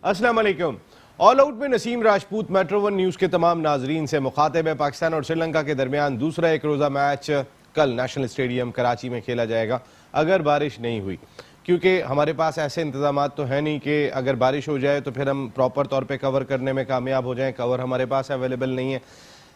अस्सलाम वालेकुम। All out में Naseem Rajput metro one news के तमाम नाजरीन से मुखातिब है। पाकिस्तान और श्रीलंका के दरमियान दूसरा एक रोज़ा मैच कल नेशनल स्टेडियम कराची में खेला जाएगा अगर बारिश नहीं हुई, क्योंकि हमारे पास ऐसे इंतजाम तो है नहीं कि अगर बारिश हो जाए तो फिर हम प्रॉपर तौर पे कवर करने में कामयाब हो जाएं। कवर हमारे पास अवेलेबल नहीं है।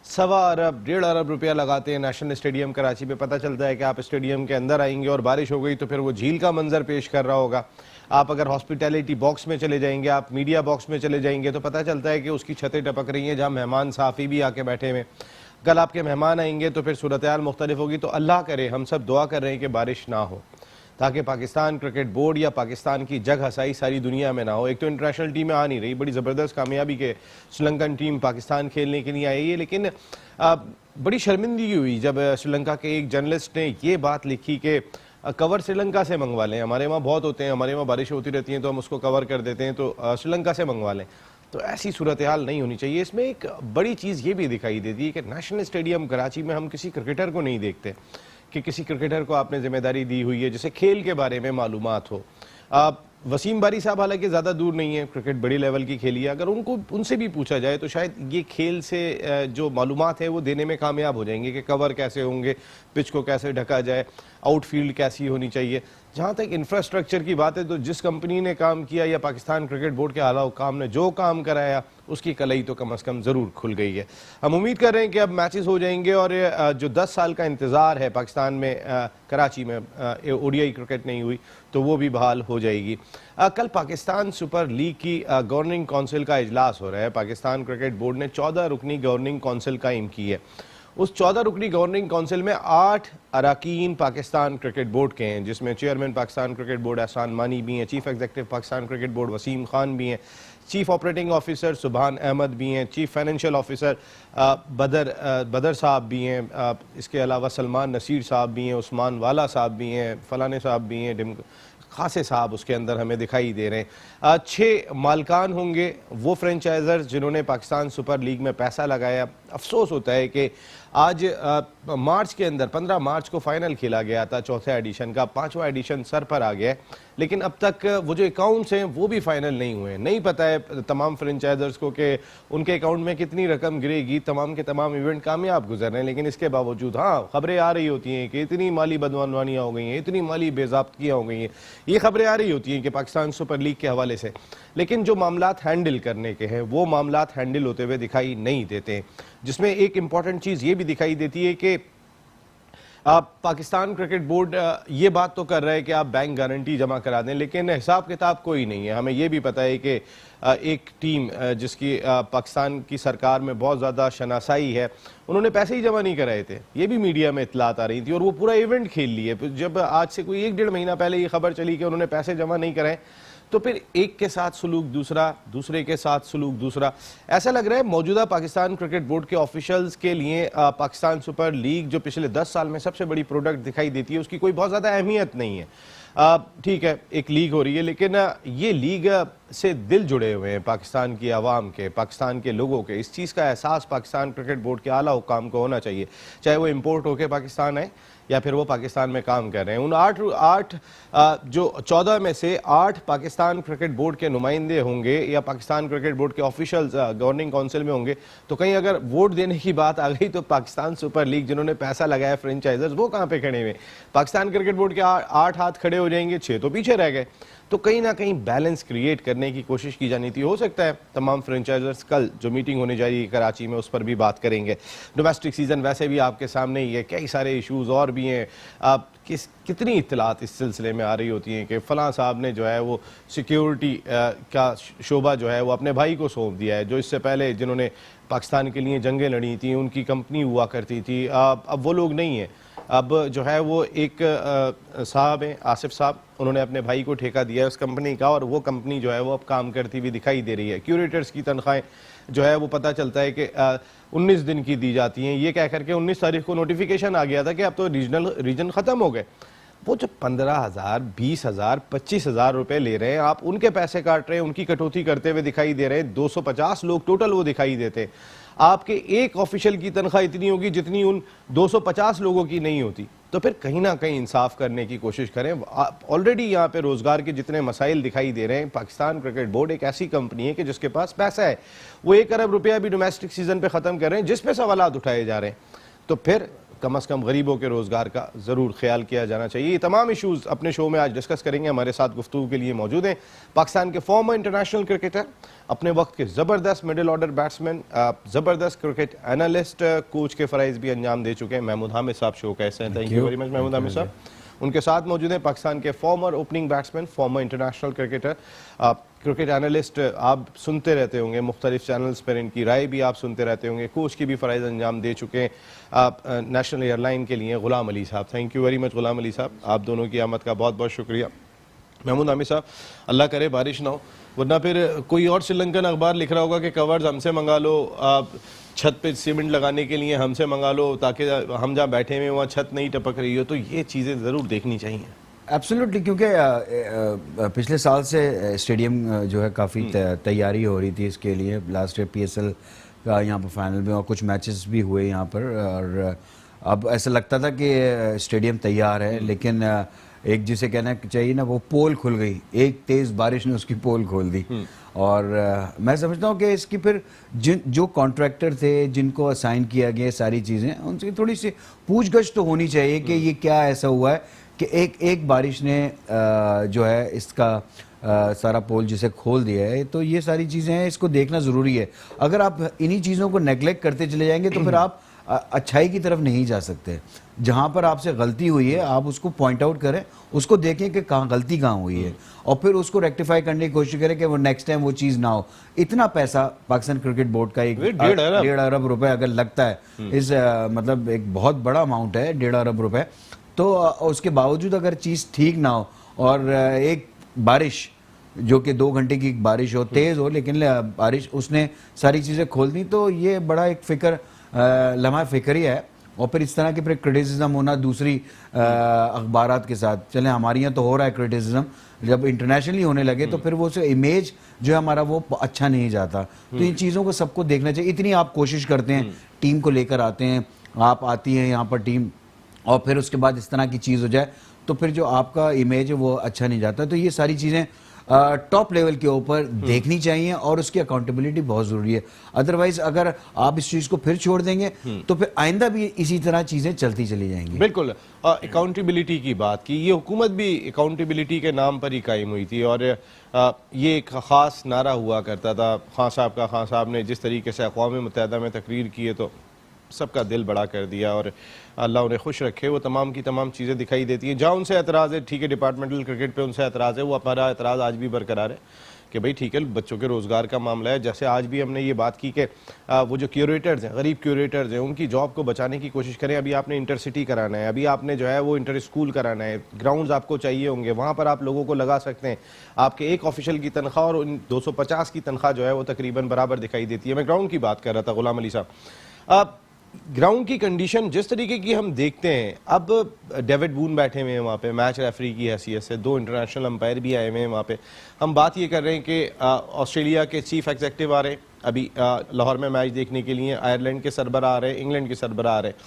1.25 अरब 1.5 अरब रुपया लगाते हैं नेशनल स्टेडियम कराची पे। पता चलता है कि आप स्टेडियम के अंदर आएंगे और बारिश हो गई तो फिर वो झील का मंजर पेश कर रहा होगा। आप अगर हॉस्पिटैलिटी बॉक्स में चले जाएंगे, आप मीडिया बॉक्स में चले जाएंगे तो पता चलता है कि उसकी छतें टपक रही हैं जहाँ मेहमान साफ़ी भी आके बैठे हुए। कल आपके मेहमान आएंगे तो फिर सूरत हाल मुख्तलिफ होगी। तो अल्लाह करे, हम सब दुआ कर रहे हैं कि बारिश ना हो, ताकि पाकिस्तान क्रिकेट बोर्ड या पाकिस्तान की जग हसाई सारी दुनिया में ना हो। एक तो इंटरनेशनल टीमें आ नहीं रही, बड़ी ज़बरदस्त कामयाबी के श्रीलंकन टीम पाकिस्तान खेलने के लिए आई है, लेकिन बड़ी शर्मिंदगी हुई जब श्रीलंका के एक जर्नलिस्ट ने ये बात लिखी कि कवर श्रीलंका से मंगवा लें, हमारे वहाँ बहुत होते हैं, हमारे वहाँ बारिश होती रहती है तो हम उसको कवर कर देते हैं, तो श्रीलंका से मंगवा लें। तो ऐसी सूरत हाल नहीं होनी चाहिए। इसमें एक बड़ी चीज़ ये भी दिखाई देती है कि नेशनल स्टेडियम कराची में हम किसी क्रिकेटर को नहीं देखते कि किसी क्रिकेटर को आपने जिम्मेदारी दी हुई है जिसे खेल के बारे में मालूमात हो। वसीम बारी साहब हालांकि ज़्यादा दूर नहीं है, क्रिकेट बड़ी लेवल की खेली है, अगर उनसे भी पूछा जाए तो शायद ये खेल से जो मालूमात है वो देने में कामयाब हो जाएंगे कि कवर कैसे होंगे, पिच को कैसे ढका जाए, आउटफील्ड कैसी होनी चाहिए। जहाँ तक इंफ्रास्ट्रक्चर की बात है तो जिस कंपनी ने काम किया या पाकिस्तान क्रिकेट बोर्ड के आला हुकाम ने जो काम कराया उसकी कलई तो कम अज़ कम ज़रूर खुल गई है। हम उम्मीद कर रहे हैं कि अब मैचेस हो जाएंगे और जो 10 साल का इंतज़ार है पाकिस्तान में कराची में ओडीआई क्रिकेट नहीं हुई तो वो भी बहाल हो जाएगी। कल पाकिस्तान सुपर लीग की गवर्निंग काउंसिल का इजलास हो रहा है। पाकिस्तान क्रिकेट बोर्ड ने 14 रुकनी गवर्निंग काउंसिल कायम की है। उस 14 रुकनी गवर्निंग काउंसिल में 8 अरकान पाकिस्तान क्रिकेट बोर्ड के हैं, जिसमें चेयरमैन पाकिस्तान क्रिकेट बोर्ड एहसान मानी भी हैं, chief executive Pakistan cricket board Wasim Khan भी हैं, चीफ ऑपरेटिंग ऑफिसर सुबहान अहमद भी हैं, चीफ फाइनेंशियल ऑफिसर बदर साहब भी हैं, इसके अलावा सलमान नसीर साहब भी हैं, उस्मान वाला साहब भी हैं, फलाने साहब भी हैं, खासे साहब उसके अंदर हमें दिखाई दे रहे हैं। 6 मालकान होंगे वो फ्रेंचाइजर्स जिन्होंने पाकिस्तान सुपर लीग में पैसा लगाया। अफसोस होता है कि आज मार्च के अंदर 15 मार्च को फाइनल खेला गया था चौथे एडिशन का, 5वां एडिशन सर पर आ गया है, लेकिन अब तक वो जो अकाउंट्स हैं वो भी फाइनल नहीं हुए। नहीं पता है तमाम फ्रेंचाइजर्स को कि उनके अकाउंट में कितनी रकम गिरेगी। तमाम के तमाम इवेंट कामयाब गुजर रहे हैं, लेकिन इसके बावजूद हाँ खबरें आ रही होती हैं कि इतनी माली बदमानियाँ हो गई हैं, इतनी माली बेज़ाब्तियाँ हो गई हैं, ये खबरें आ रही होती हैं कि पाकिस्तान सुपर लीग के हवाले से, लेकिन जो मामलात हैंडल करने के हैं वो मामलात हैंडल होते हुए दिखाई नहीं देते हैं। जिसमें एक इम्पॉर्टेंट चीज़ ये भी दिखाई देती है कि पाकिस्तान क्रिकेट बोर्ड ये बात तो कर रहा है कि आप बैंक गारंटी जमा करा दें, लेकिन हिसाब किताब कोई नहीं है। हमें ये भी पता है कि एक टीम जिसकी पाकिस्तान की सरकार में बहुत ज़्यादा शनासाई है, उन्होंने पैसे ही जमा नहीं कराए थे, ये भी मीडिया में इतलात आ रही थी और वो पूरा इवेंट खेल लिए। जब आज से कोई 1-1.5 महीना पहले ये खबर चली कि उन्होंने पैसे जमा नहीं कराए तो फिर एक के साथ सलूक दूसरा, दूसरे के साथ सलूक दूसरा। ऐसा लग रहा है मौजूदा पाकिस्तान क्रिकेट बोर्ड के ऑफिशियल्स के लिए पाकिस्तान सुपर लीग जो पिछले 10 साल में सबसे बड़ी प्रोडक्ट दिखाई देती है उसकी कोई बहुत ज़्यादा अहमियत नहीं है। ठीक है एक लीग हो रही है, लेकिन ये लीग से दिल जुड़े हुए हैं पाकिस्तान की आवाम के, पाकिस्तान के लोगों के। इस चीज़ का एहसास पाकिस्तान क्रिकेट बोर्ड के आला हुकाम को होना चाहिए, चाहे वो इम्पोर्ट होकर पाकिस्तान आए या फिर वो पाकिस्तान में काम कर रहे हैं। उन 8 जो 14 में से 8 पाकिस्तान क्रिकेट बोर्ड के नुमाइंदे होंगे या पाकिस्तान क्रिकेट बोर्ड के ऑफिशियल्स गवर्निंग काउंसिल में होंगे, तो कहीं अगर वोट देने की बात आ गई तो पाकिस्तान सुपर लीग जिन्होंने पैसा लगाया फ्रेंचाइजर्स वो कहाँ पे खड़े हुए? पाकिस्तान क्रिकेट बोर्ड के 8 हाथ खड़े हो जाएंगे, 6 तो पीछे रह गए। तो कहीं ना कहीं बैलेंस क्रिएट करने की कोशिश की जानी थी। हो सकता है तमाम फ्रेंचाइजर्स कल जो मीटिंग होने जा रही है कराची में उस पर भी बात करेंगे। डोमेस्टिक सीज़न वैसे भी आपके सामने ही है, कई सारे इशूज़ और भी हैं। कितनी इत्तलात इस सिलसिले में आ रही होती हैं कि फ़लाँ साहब ने जो है वो सिक्योरिटी का शोबा जो है वो अपने भाई को सौंप दिया है, जो इससे पहले जिन्होंने पाकिस्तान के लिए जंगें लड़ी थी उनकी कंपनी हुआ करती थी, अब वो लोग नहीं हैं। अब जो है वो एक साहब हैं आसिफ साहब, उन्होंने अपने भाई को ठेका दिया है उस कंपनी का और वो कंपनी जो है वो अब काम करती हुई दिखाई दे रही है। क्यूरेटर्स की तनख्वाहें जो है वो पता चलता है कि 19 दिन की दी जाती हैं। ये कह करके 19 तारीख को नोटिफिकेशन आ गया था कि अब तो रीजन ख़त्म हो गए। वो जो 15,000, 20,000, 25,000 रुपये ले रहे हैं, आप उनके पैसे काट रहे हैं, उनकी कटौती करते हुए दिखाई दे रहे हैं। 250 लोग टोटल वो दिखाई देते हैं। आपके एक ऑफिशियल की तनख्वाह इतनी होगी जितनी उन 250 लोगों की नहीं होती। तो फिर कहीं ना कहीं इंसाफ करने की कोशिश करें। ऑलरेडी यहाँ पे रोजगार के जितने मसाइल दिखाई दे रहे हैं, पाकिस्तान क्रिकेट बोर्ड एक ऐसी कंपनी है कि जिसके पास पैसा है, वो 1 अरब रुपया भी डोमेस्टिक सीजन पे खत्म कर रहे हैं, जिस पे सवालात उठाए जा रहे हैं। तो फिर कम अज़ कम गरीबों के रोज़गार का ज़रूर ख्याल किया जाना चाहिए। ये तमाम इशूज़ अपने शो में आज डिस्कस करेंगे। हमारे साथ गुफ्तगू के लिए मौजूद हैं पाकिस्तान के फॉर्मर इंटरनेशनल क्रिकेटर, अपने वक्त के ज़बरदस्त मिडिल ऑर्डर बैट्समैन, ज़बरदस्त क्रिकेट एनालिस्ट, कोच के फ़राइज़ भी अंजाम दे चुके हैं, महमूद हामिद साहब। शो कैसे हैं? Thank you very much Mahmood Hamid साहब। उनके साथ मौजूद हैं पाकिस्तान के former opening batsman, former international cricketer, cricket analyst, आप सुनते रहते होंगे मुख्तलिफ चैनल्स पर, इनकी राय भी आप सुनते रहते होंगे, कोच की भी फ़राइज़ अंजाम दे चुके हैं आप नेशनल एयरलाइन के लिए, गुलाम अली साहब। Thank you very much Ghulam Ali sahab, आप दोनों की आमद का बहुत बहुत शुक्रिया। महमूद हामिद साहब, अल्लाह करे बारिश ना हो, वरना फिर कोई और श्रीलंकन अखबार लिख रहा होगा कि कवर्स हमसे मंगा लो, आप छत पे सीमेंट लगाने के लिए हमसे मंगा लो, ताकि हम जहाँ बैठे हुए वहाँ छत नहीं टपक रही हो। तो ये चीज़ें ज़रूर देखनी चाहिए। एब्सोल्युटली, क्योंकि पिछले साल से स्टेडियम जो है काफ़ी तैयारी हो रही थी इसके लिए। लास्ट ईयर PSL का यहाँ पर फाइनल में और कुछ मैचेस भी हुए यहाँ पर, और अब ऐसा लगता था कि स्टेडियम तैयार है, लेकिन एक जिसे कहना चाहिए ना, वो पोल खुल गई, एक तेज़ बारिश ने उसकी पोल खोल दी। और मैं समझता हूँ कि इसकी फिर जो कॉन्ट्रैक्टर थे, जिनको असाइन किया गया सारी चीज़ें, उनसे थोड़ी सी पूछगछ तो होनी चाहिए कि ये क्या ऐसा हुआ है कि एक बारिश ने जो है इसका सारा पोल जिसे खोल दिया है। तो ये सारी चीज़ें हैं, इसको देखना ज़रूरी है। अगर आप इन्हीं चीज़ों को नेगलेक्ट करते चले जाएंगे तो फिर आप अच्छाई की तरफ नहीं जा सकते। जहाँ पर आपसे गलती हुई है आप उसको पॉइंट आउट करें, उसको देखें कि कहाँ गलती कहाँ हुई है, और फिर उसको रेक्टिफाई करने की कोशिश करें कि वो नेक्स्ट टाइम वो चीज़ ना हो। इतना पैसा पाकिस्तान क्रिकेट बोर्ड का 1.5 अरब रुपए अगर लगता है, इस मतलब एक बहुत बड़ा अमाउंट है 1.5 अरब रुपए, तो उसके बावजूद अगर चीज़ ठीक ना हो और एक बारिश जो कि 2 घंटे की बारिश हो, तेज़ हो, लेकिन बारिश उसने सारी चीज़ें खोल दी, तो ये बड़ा एक लम्हा फिक्री है। और फिर इस तरह के फिर क्रिटिसिज्म होना दूसरी अखबारात के साथ, चले हमारे यहाँ तो हो रहा है क्रिटिसिज्म, जब इंटरनेशनली होने लगे तो फिर वो इमेज जो है हमारा वो अच्छा नहीं जाता। तो इन चीज़ों को सबको देखना चाहिए। इतनी आप कोशिश करते हैं, टीम को लेकर आते हैं, आप आती हैं यहाँ पर टीम, और फिर उसके बाद इस तरह की चीज़ हो जाए तो फिर जो आपका इमेज है वो अच्छा नहीं जाता। तो ये सारी चीज़ें टॉप लेवल के ऊपर देखनी चाहिए और उसकी अकाउंटेबिलिटी बहुत ज़रूरी है। अदरवाइज अगर आप इस चीज़ को फिर छोड़ देंगे तो फिर आइंदा भी इसी तरह चीज़ें चलती चली जाएंगी। बिल्कुल, अकाउंटेबिलिटी की बात की, ये हुकूमत भी अकाउंटेबिलिटी के नाम पर ही कायम हुई थी, और ये एक ख़ास नारा हुआ करता था खान साहब ने जिस तरीके से अक़वाम मुत्तहिदा में तकरीर की है तो सबका दिल बड़ा कर दिया, और अल्लाह उन्हें खुश रखे। वो तमाम की तमाम चीज़ें दिखाई देती हैं। जहाँ उनसे एतराज़ है, ठीक है, डिपार्टमेंटल क्रिकेट पे उनसे एतराज़ है, वो हमारा एतराज़ आज भी बरकरार है कि भाई ठीक है, बच्चों के रोज़गार का मामला है। जैसे आज भी हमने ये बात की कि वो जो क्यूरेटर्स हैं, गरीब क्यूरेटर्स हैं, उनकी जॉब को बचाने की कोशिश करें। अभी आपने इंटरसिटी कराना है, अभी आपने जो है वो इंटर स्कूल कराना है, ग्राउंड्स आपको चाहिए होंगे, वहाँ पर आप लोगों को लगा सकते हैं। आपके एक ऑफिशियल की तनख्वाह और 250 की तनख्वाह जो है वो तकरीबन बराबर दिखाई देती है। मैं ग्राउंड की बात कर रहा था गुलाम अली साहब। ग्राउंड की कंडीशन जिस तरीके की हम देखते हैं, अब डेविड बून बैठे हुए हैं वहाँ पे मैच रेफरी की हैसियत से, 2 इंटरनेशनल अंपायर भी आए हुए हैं वहाँ पे। हम बात ये कर रहे हैं कि ऑस्ट्रेलिया के चीफ एग्जीक्यूटिव आ रहे हैं अभी लाहौर में मैच देखने के लिए, आयरलैंड के सरबराह आ रहे हैं, इंग्लैंड के सरबराह आ रहे हैं।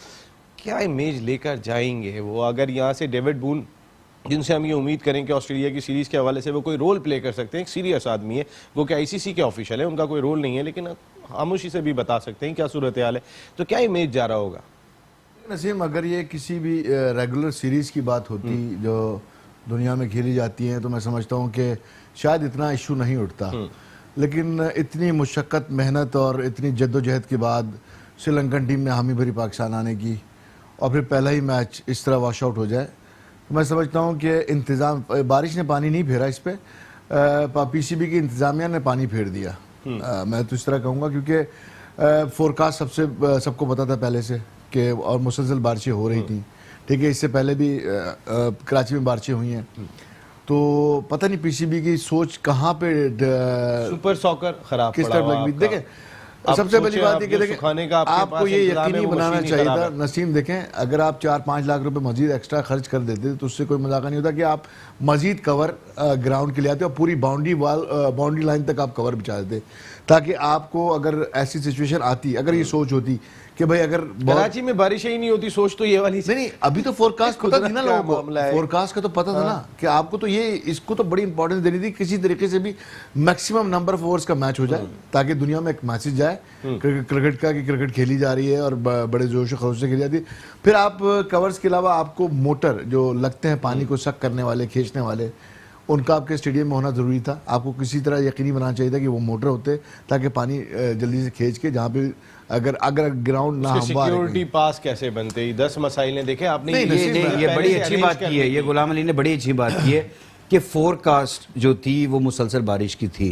क्या इमेज लेकर जाएंगे वो, अगर यहाँ से डेविड बून, जिनसे हम ये उम्मीद करें कि ऑस्ट्रेलिया की सीरीज़ के हवाले से वो कोई रोल प्ले कर सकते हैं, एक सीरियस आदमी है, वो कि ICC के ऑफिशियल है, उनका कोई रोल नहीं है, लेकिन खामोशी से भी बता सकते हैं क्या सूरत हाल है, तो क्या इमेज जा रहा होगा? नसीम, अगर ये किसी भी रेगुलर सीरीज़ की बात होती जो दुनिया में खेली जाती हैं तो मैं समझता हूँ कि शायद इतना इशू नहीं उठता, लेकिन इतनी मुशक्क़त, मेहनत और इतनी जद्दोजहद के बाद श्रीलंकन टीम में हामी भरी पाकिस्तान आने की, और फिर पहला ही मैच इस तरह वॉश आउट हो जाए, तो मैं समझता हूँ कि इंतज़ाम, बारिश ने पानी नहीं फेरा इस पर, PCB की इंतज़ामिया ने पानी फेर दिया। मैं तो इस तरह कहूँगा, क्योंकि फोरकास्ट सबको पता था पहले से कि, और मुसलसल बारिशें हो रही थी, ठीक है, इससे पहले भी कराची में बारिशें हुई हैं, तो पता नहीं PCB की सोच कहाँ पे सुपर सॉकर खराब किस तरफ लगी। देखें, सबसे पहली बात ये कि देखें, आपको ये यकीनी बनाना चाहिए था नसीम, देखें, अगर आप 4-5 लाख रुपए मजीद एक्स्ट्रा खर्च कर देते तो उससे कोई मजाक नहीं होता कि आप मजीद कवर ग्राउंड के लिए आते और पूरी बाउंड्री लाइन तक आप कवर बिछा देते, ताकि आपको अगर ऐसी सिचुएशन आती, अगर ये सोच होती कि भाई अगर कराची में बारिश ही नहीं होती, सोच तो ये वाली नहीं अभी तो फोरकास्ट पता थी ना क्या लोगों मामला को, है? फोरकास्ट का तो पता था ना कि आपको तो ये इसको तो बड़ी इंपॉर्टेंस देनी थी, किसी तरीके से भी मैक्सिमम नंबर ऑफ ओवर्स का मैच हो जाए ताकि दुनिया में एक मैसेज जाए क्रिकेट का कि क्रिकेट खेली जा रही है और बड़े जोश खरोश से खेली जाती है। फिर आप कवर्स के अलावा आपको मोटर जो लगते हैं पानी को सक करने वाले, खींचने वाले, उनका आपके स्टेडियम में होना जरूरी था। आपको किसी तरह यकीनी बनाना चाहिए था कि वो मोटर होते ताकि पानी जल्दी से खींच के जहाँ पे अगर ग्राउंड ना हमवार है सिक्योरिटी पास कैसे बनते, 10 मसाइल ने देखे आपने। नहीं, ये बड़ी अच्छी बात की है, ये गुलाम अली ने बड़ी अच्छी बात की है कि फोरकास्ट जो थी वो मुसलसल बारिश की थी।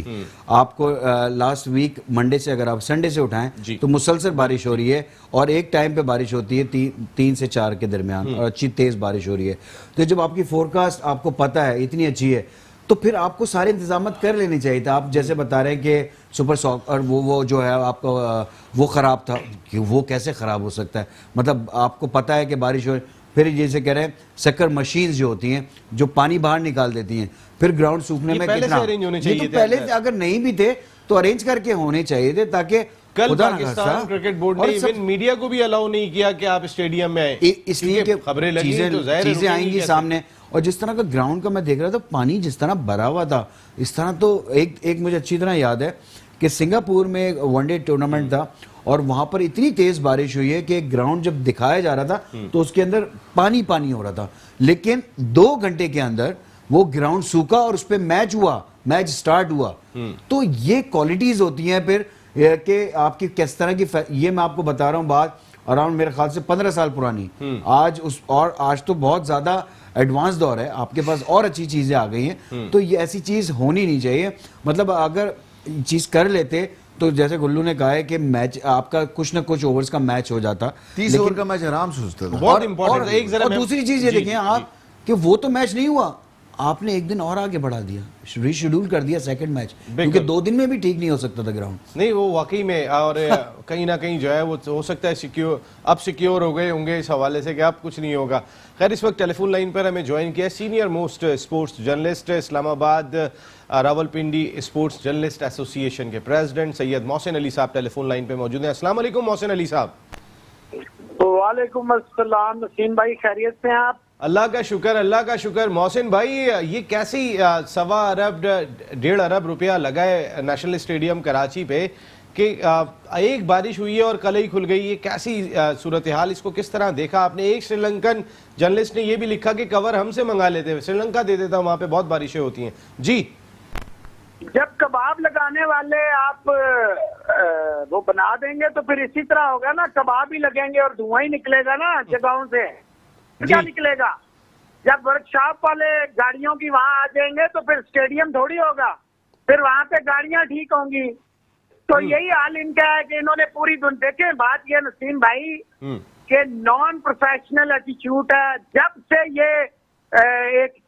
आपको लास्ट वीक मंडे से अगर आप संडे से उठाएं तो मुसलसल बारिश हो रही है और एक टाइम पे बारिश होती है 3 से 4 के दरमियान और अच्छी तेज बारिश हो रही है। तो जब आपकी फोरकास्ट आपको पता है इतनी अच्छी है तो फिर आपको सारे इंतजाम कर लेने चाहिए था। आप जैसे बता रहे हैं कि सुपर सॉक और वो जो है आपका वो ख़राब था, कि वो कैसे ख़राब हो सकता है? मतलब आपको पता है कि बारिश हो, फिर जैसे कह रहे हैं शक्कर मशीन्स जो होती हैं जो पानी बाहर निकाल देती हैं, फिर ग्राउंड सूखने में पहले कितना से अरेंज होने ये चाहिए तो थे। पहले से अगर नहीं भी थे तो अरेंज करके होने चाहिए थे ताकि कल खुदा ना पाकिस्तान खास्ता। क्रिकेट बोर्ड और ने सब- इवन मीडिया को भी अलाउ नहीं किया कि आप स्टेडियम में आए, इसलिए कि खबरें लगी तो जाहिर है चीजें रुकेंगी आएंगी कैसे? सामने। और जिस तरह का ग्राउंड का मैं देख रहा था, पानी जिस तरह भरा हुआ था, इस तरह तो एक मुझे अच्छी तरह याद है कि सिंगापुर में एक वनडे टूर्नामेंट था और वहां पर इतनी तेज बारिश हुई है कि ग्राउंड जब दिखाया जा रहा था तो उसके अंदर पानी पानी हो रहा था, लेकिन 2 घंटे के अंदर वो ग्राउंड सूखा और उस पर मैच हुआ, मैच स्टार्ट हुआ। तो ये क्वालिटीज होती हैं फिर कि आपकी किस तरह की ये मैं आपको बता रहा हूँ बात अराउंड मेरे ख्याल से 15 साल पुरानी। आज तो बहुत ज्यादा एडवांस दौर है, आपके पास और अच्छी चीजें आ गई हैं, तो ये ऐसी चीज होनी नहीं चाहिए। मतलब अगर चीज कर लेते तो जैसे गुल्लू ने कहा है कि मैच आपका कुछ ना कुछ ओवर्स का मैच हो जाता, 30 ओवर का मैच आराम से होता था। बहुत इंपॉर्टेंट है। एक जरा और मैं- दूसरी चीज ये जी, देखें आप कि वो तो मैच नहीं हुआ, आपने एक दिन और आगे बढ़ा दिया, रीशेड्यूल कर दिया सेकंड मैच, क्योंकि 2 दिन में भी ठीक नहीं हो सकता था ग्राउंड। नहीं वो वाकई में, और कहीं ना कहीं जो है वो हो सकता है सिक्योर हो गए होंगे इस हवाले से कि अब कुछ नहीं होगा। खैर, इस वक्त टेलीफोन लाइन पर हमें ज्वाइन किया senior most sports journalist, Islamabad Rawalpindi sports journalist association के प्रेसिडेंट सैयद मोहसिन अली साहब टेलीफोन लाइन पे मौजूद हैं। अस्सलाम वालेकुम मोहसिन अली साहब। वालेकुम अस्सलाम नसीम भाई, खैरियत से हैं आप? अल्लाह का शुक्र, अल्लाह का शुक्र। मोहसिन भाई, ये कैसी 1.25 अरब 1.5 अरब रुपया लगा है नेशनल स्टेडियम कराची पे कि एक बारिश हुई है और कल ही खुल गई, ये कैसी सूरत हाल, इसको किस तरह देखा आपने? एक श्रीलंकन जर्नलिस्ट ने यह भी लिखा कि कवर हमसे मंगा लेते, श्रीलंका दे देता, वहां पे बहुत बारिशें होती हैं। जी, जब कबाब लगाने वाले आप वो बना देंगे तो फिर इसी तरह होगा ना, कबाब ही लगेंगे और धुआं ही निकलेगा ना जगहों से, क्या निकलेगा? जब वर्कशॉप वाले गाड़ियों की वहां आ जाएंगे तो फिर स्टेडियम थोड़ी होगा, फिर वहां पे गाड़ियां ठीक होंगी। तो यही हाल इनका है कि इन्होंने पूरी दुनिया, देखे बात ये नसीम भाई के नॉन प्रोफेशनल एटीट्यूड है। जब से ये एक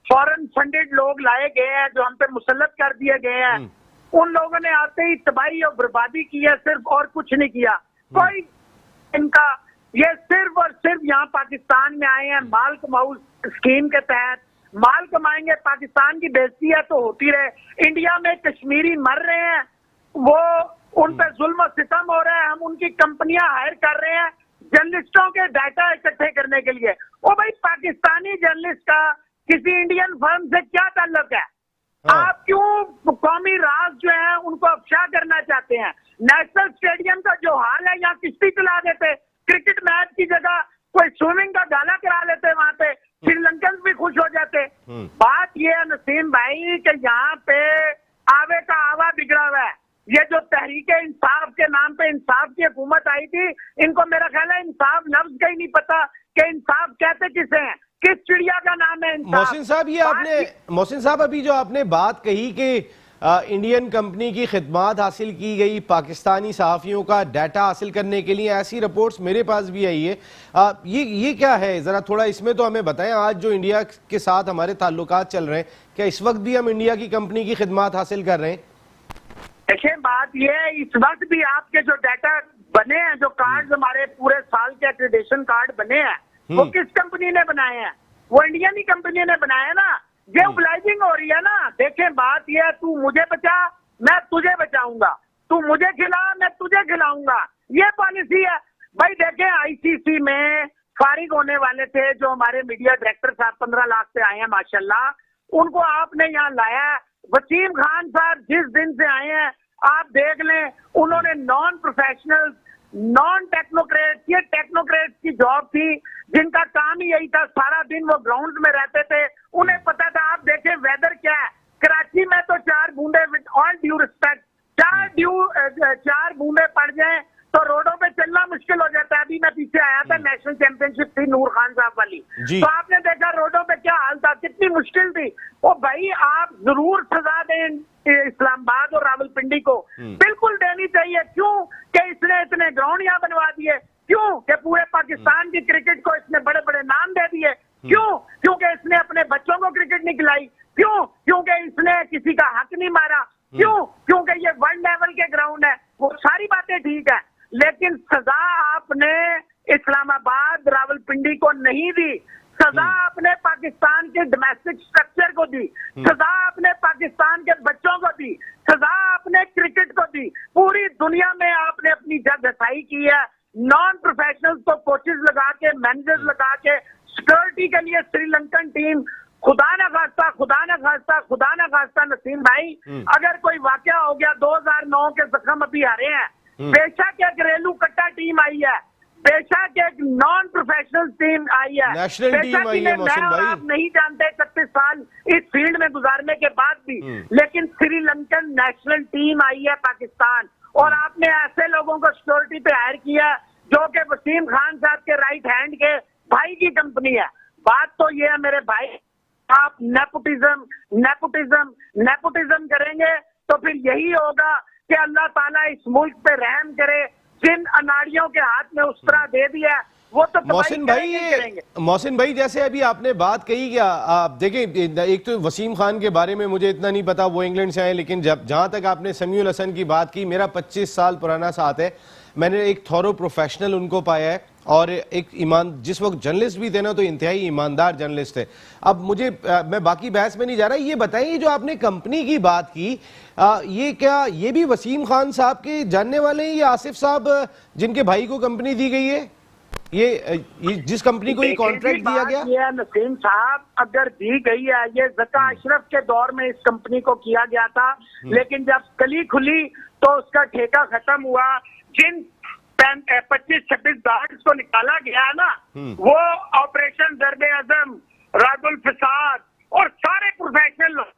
फॉरेन फंडेड लोग लाए गए हैं जो हम पे मुसल्लत कर दिए गए हैं, उन लोगों ने आते ही तबाही और बर्बादी की है सिर्फ, और कुछ नहीं किया कोई इनका। ये सिर्फ और सिर्फ यहाँ पाकिस्तान में आए हैं माल कमाऊ स्कीम के तहत, माल कमाएंगे, पाकिस्तान की बेइज्जती है तो होती रहे। इंडिया में कश्मीरी मर रहे हैं, वो उन पे जुल्म और सितम हो रहा है, हम उनकी कंपनियां हायर कर रहे हैं जर्नलिस्टों के डाटा इकट्ठे करने के लिए। ओ भाई, पाकिस्तानी जर्नलिस्ट का किसी इंडियन फर्म से क्या ताल्लुक है? आप क्यों कौमी राज जो है उनको अफशा करना चाहते हैं? नेशनल स्टेडियम का जो हाल है, यहाँ किश्ती चला देते, क्रिकेट मैच की जगह कोई स्विमिंग का गाला करा लेते, वहां पे श्रीलंकन भी खुश हो जाते। बात ये है नसीम भाई कि यहाँ पे आवे का आवा बिगड़ा हुआ है। ये जो तहरीक इंसाफ के नाम पे इंसाफ की हुकूमत आई थी, इनको मेरा ख्याल है इंसाफ लफ्ज का ही नहीं पता कि इंसाफ कहते किसे हैं, किस चिड़िया का नाम है इंसाफ। मोहसिन साहब, ये आपने, मोहसिन साहब अभी जो आपने बात कही कि इंडियन कंपनी की खिदमात हासिल की गई पाकिस्तानी सहाफ़ियों का डाटा हासिल करने के लिए, ऐसी रिपोर्ट्स मेरे पास भी आई है। ये क्या है, ज़रा थोड़ा इसमें तो हमें बताएं। आज जो इंडिया के साथ हमारे ताल्लुकात चल रहे हैं, क्या इस वक्त भी हम इंडिया की कंपनी की खिदमात हासिल कर रहे हैं? देखिए, बात यह है इस वक्त भी आपके जो डाटा बने हैं, जो कार्ड हमारे पूरे साल के एक्रेडिटेशन कार्ड बने हैं, वो किस कंपनी ने बनाए हैं? वो इंडियन ही कंपनी ने बनाए हैं ना। ये ओबलाइजिंग हो रही है ना। देखें, बात यह है, तू मुझे बचा, मैं तुझे बचाऊंगा, तू मुझे खिला, मैं तुझे खिलाऊंगा, ये पॉलिसी है। भाई देखें, आईसीसी में फारिग होने वाले थे जो हमारे मीडिया डायरेक्टर साहब 15 लाख से आए हैं माशाल्लाह, उनको आपने यहाँ लाया। वसीम खान साहब जिस दिन से आए हैं आप देख लें, उन्होंने नॉन प्रोफेशनल, नॉन टेक्नोक्रेट्स, ये टेक्नोक्रेट्स की जॉब थी जिनका काम ही यही था, सारा दिन वो ग्राउंड में रहते थे, उन्हें पता था। आप देखें वेदर क्या है, कराची में तो 4 बूंदे, विद ऑल ड्यू रिस्पेक्ट, 4 बूंदे पड़ जाएं तो रोडों पे चलना मुश्किल हो जाता है। अभी मैं पीछे आया था, नेशनल चैंपियनशिप थी नूर खान साहब वाली, तो आपने देखा रोडों पे क्या हाल था, कितनी मुश्किल थी। ओ भाई, आप जरूर सजा दें इस्लामाबाद और रावलपिंडी को, बिल्कुल देनी चाहिए। क्यों कि इसने इतने ग्राउंड यहाँ बनवा दिए, क्यों कि पूरे पाकिस्तान की क्रिकेट को इसने बड़े बड़े नाम दे दिए, क्यों? क्योंकि इसने अपने बच्चों को क्रिकेट नहीं खिलाई, क्यों? क्योंकि इसने किसी का हक नहीं मारा, क्यों? क्योंकि ये वर्ल्ड लेवल के ग्राउंड है। वो सारी बातें ठीक है, लेकिन सजा आपने इस्लामाबाद रावलपिंडी को नहीं दी, सजा आपने पाकिस्तान के डोमेस्टिक स्ट्रक्चर को दी, सजा आपने पाकिस्तान के बच्चों को दी, सजा आपने क्रिकेट को दी। पूरी दुनिया में आपने अपनी जगहसाई की है। नॉन प्रोफेशनल्स को कोचेस लगा के, मैनेजर्स लगा के, सिक्योरिटी के लिए श्रीलंकन टीम, खुदा न खास्ता नसीम भाई, अगर कोई वाकया हो गया, 2009 के जख्म अभी हरे हैं, बेशक एक घरेलू कट्टा टीम आई है, बेशक एक नॉन प्रोफेशनल टीम आई है, नेशनल टीम आई है मोहसिन भाई, आप नहीं जानते 31 साल इस फील्ड में गुजारने के बाद भी, लेकिन श्रीलंकन नेशनल टीम आई है पाकिस्तान, और आपने ऐसे लोगों को सिक्योरिटी पे हायर किया जो कि वसीम खान साहब के राइट हैंड के भाई की कंपनी है। बात तो ये है मेरे भाई, आप नेपोटिज्म करेंगे तो फिर यही होगा कि अल्लाह ताला इस मुल्क पे रहम करे। जिन अनाड़ियों के हाथ में उस तरह दे दिया वो तो मोहसिन भाई जैसे अभी आपने बात कही, क्या आप देखें, एक तो वसीम खान के बारे में मुझे इतना नहीं पता, वो इंग्लैंड से आए, लेकिन जहां तक आपने समीउल हसन की बात की, मेरा 25 साल पुराना साथ है, मैंने एक थॉरो प्रोफेशनल उनको पाया है, और एक जिस वक्त जर्नलिस्ट भी थे ना, तो इंतहाई ईमानदार जर्नलिस्ट थे। अब मुझे मैं बाकी बहस में नहीं जा रहा, ये बताइए जो आपने कंपनी की बात की, ये क्या ये भी वसीम खान साहब के जानने वाले हैं, ये आसिफ साहब जिनके भाई को कंपनी दी गई है, ये जिस कंपनी को ये कॉन्ट्रैक्ट दिया गया? ये नसीम साहब अगर दी गई है, ये ज़का अशरफ के दौर में इस कंपनी को किया गया था, लेकिन जब कली खुली तो उसका ठेका खत्म हुआ। जिन 25-26 गार्ड्स को निकाला गया है ना, वो ऑपरेशन दरबे आजम, राजुल फसाद और सारे प्रोफेशनल लोग,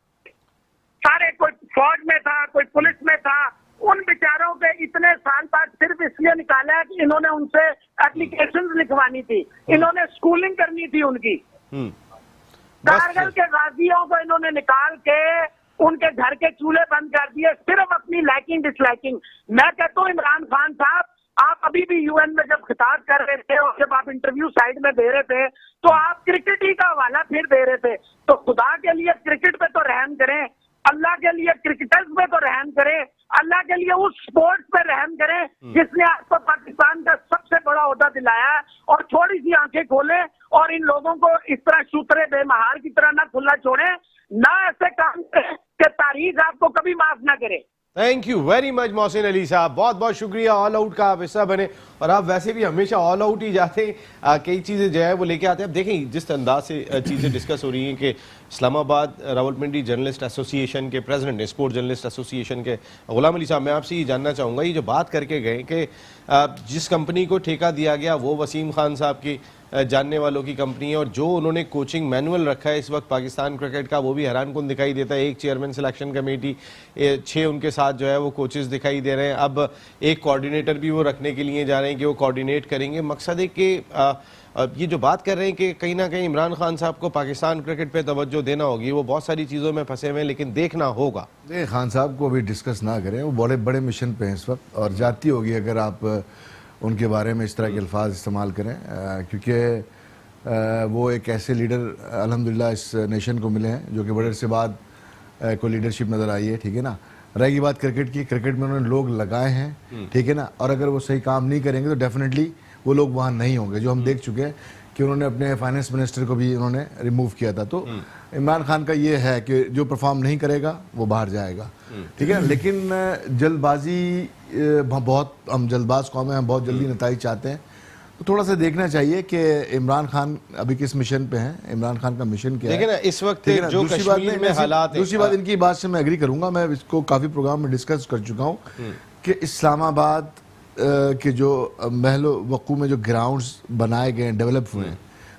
सारे, कोई फौज में था, कोई पुलिस में था, उन बेचारों पे इतने साल बाद सिर्फ इसलिए निकाला है कि इन्होंने उनसे एप्लीकेशंस लिखवानी थी, इन्होंने स्कूलिंग करनी थी उनकी। कारगिल के गाजियों को इन्होंने निकाल के उनके घर के चूल्हे बंद कर दिए, सिर्फ अपनी लाइकिंग डिसलाइकिंग। मैं कहता हूँ इमरान खान साहब, आप अभी भी यूएन में जब खिताब कर रहे थे और जब आप इंटरव्यू साइड में दे रहे थे, तो आप क्रिकेट ही का हवाला फिर दे रहे थे। तो खुदा के लिए क्रिकेट पे तो रहम करें, अल्लाह के लिए क्रिकेटर्स पे तो रहम करें, अल्लाह के लिए उस स्पोर्ट्स पे रहम करें जिसने आपको पाकिस्तान का सबसे बड़ा ओहदा दिलाया है, और थोड़ी सी आंखें खोलें और इन लोगों को इस तरह शूतरे बेमहार की तरह ना खुला छोड़ें, ना ऐसे काम करें कि तारीख आपको कभी माफ ना करे। Thank you very much Mohsin Ali साहब, बहुत बहुत शुक्रिया। ऑल आउट का आप हिस्सा बने, और आप वैसे भी हमेशा ऑल आउट ही जाते हैं, कई चीज़ें जो है वो लेके आते हैं। अब देखें जिस अंदाज से चीज़ें डिस्कस हो रही हैं कि इस्लामाबाद रावलपिंडी जर्नलिस्ट एसोसिएशन के प्रेसिडेंट, स्पोर्ट जर्नलिस्ट एसोसिएशन के गुलाम अली साहब, मैं आपसे ये जानना चाहूँगा, ये जो बात करके गए कि जिस कंपनी को ठेका दिया गया वो वसीम खान साहब की जानने वालों की कंपनी है, और जो उन्होंने कोचिंग मैनुअल रखा है इस वक्त पाकिस्तान क्रिकेट का, वो भी हैरानकुन दिखाई देता है। एक चेयरमैन सिलेक्शन कमेटी, 6 उनके साथ जो है वो कोचेस दिखाई दे रहे हैं। अब एक कोऑर्डिनेटर भी वो रखने के लिए जा रहे हैं कि वो कोऑर्डिनेट करेंगे। मकसद है कि ये जो बात कर रहे हैं कि कहीं ना कहीं इमरान खान साहब को पाकिस्तान क्रिकेट पे तवज्जो देना होगी, वो बहुत सारी चीज़ों में फंसे हुए हैं, लेकिन देखना होगा। नहीं, खान साहब को अभी डिस्कस ना करें, वो बड़े बड़े मिशन पे हैं इस वक्त, और जाती होगी अगर आप उनके बारे में इस तरह के अल्फाज इस्तेमाल करें, क्योंकि वो एक ऐसे लीडर अल्हम्दुलिल्लाह इस नेशन को मिले हैं जो कि बड़े अरसे बाद कोई लीडरशिप नज़र आई है, ठीक है ना। रहेगी बात क्रिकेट की, क्रिकेट में उन्होंने लोग लगाए हैं, ठीक है ना, और अगर वो सही काम नहीं करेंगे तो डेफिनेटली वो लोग वहाँ नहीं होंगे, जो हम देख चुके हैं कि उन्होंने अपने फाइनेंस मिनिस्टर को भी उन्होंने रिमूव किया था। तो इमरान खान का ये है कि जो परफॉर्म नहीं करेगा वो बाहर जाएगा, ठीक है। लेकिन जल्दबाजी, बहुत हम जल्दबाज कौम है, हम बहुत जल्दी नताइज चाहते हैं, तो थोड़ा सा देखना चाहिए कि इमरान खान अभी किस मिशन पे हैं, इमरान खान का मिशन क्या है। देखिए ना इस वक्त ठीक है ना? जो दूसरी बात कश्मीर में हालात हैं, दूसरी बात इनकी बात से मैं एग्री करूंगा, मैं इसको काफ़ी प्रोग्राम में डिस्कस कर चुका हूँ कि इस्लामाबाद के जो महलो वकू में जो ग्राउंड्स बनाए गए हैं, डेवलप हुए हैं,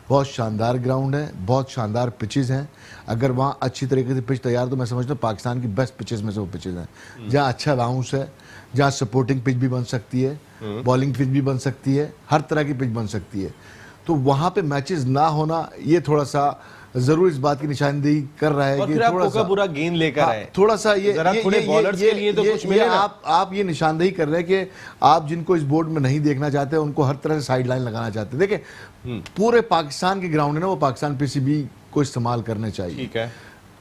बहुत शानदार ग्राउंड है, बहुत शानदार पिचेस हैं। अगर वहाँ अच्छी तरीके से पिच तैयार, तो मैं समझता हूँ पाकिस्तान की बेस्ट पिचेस में से वो पिचेस हैं, जहाँ अच्छा बाउंस है, जहाँ सपोर्टिंग पिच भी बन सकती है, बॉलिंग पिच भी बन सकती है, हर तरह की पिच बन सकती है। तो वहाँ पे मैचेस ना होना ये थोड़ा सा जरूर इस बात की निशानदेही कर रहा है और कि फिर आप थोड़ा सा बुरा गेंद लेकर आए, थोड़ा सा ये जरा थोड़े बॉलर्स के लिए तो कुछ मिले ना। आप ये निशानदेही कर रहे हैं कि आप जिनको इस बोर्ड में नहीं देखना चाहते उनको हर तरह से साइड लाइन लगाना चाहते हैं। देखिए पूरे पाकिस्तान के ग्राउंड है ना, वो पाकिस्तान पीसीबी को इस्तेमाल करने चाहिए। ठीक है,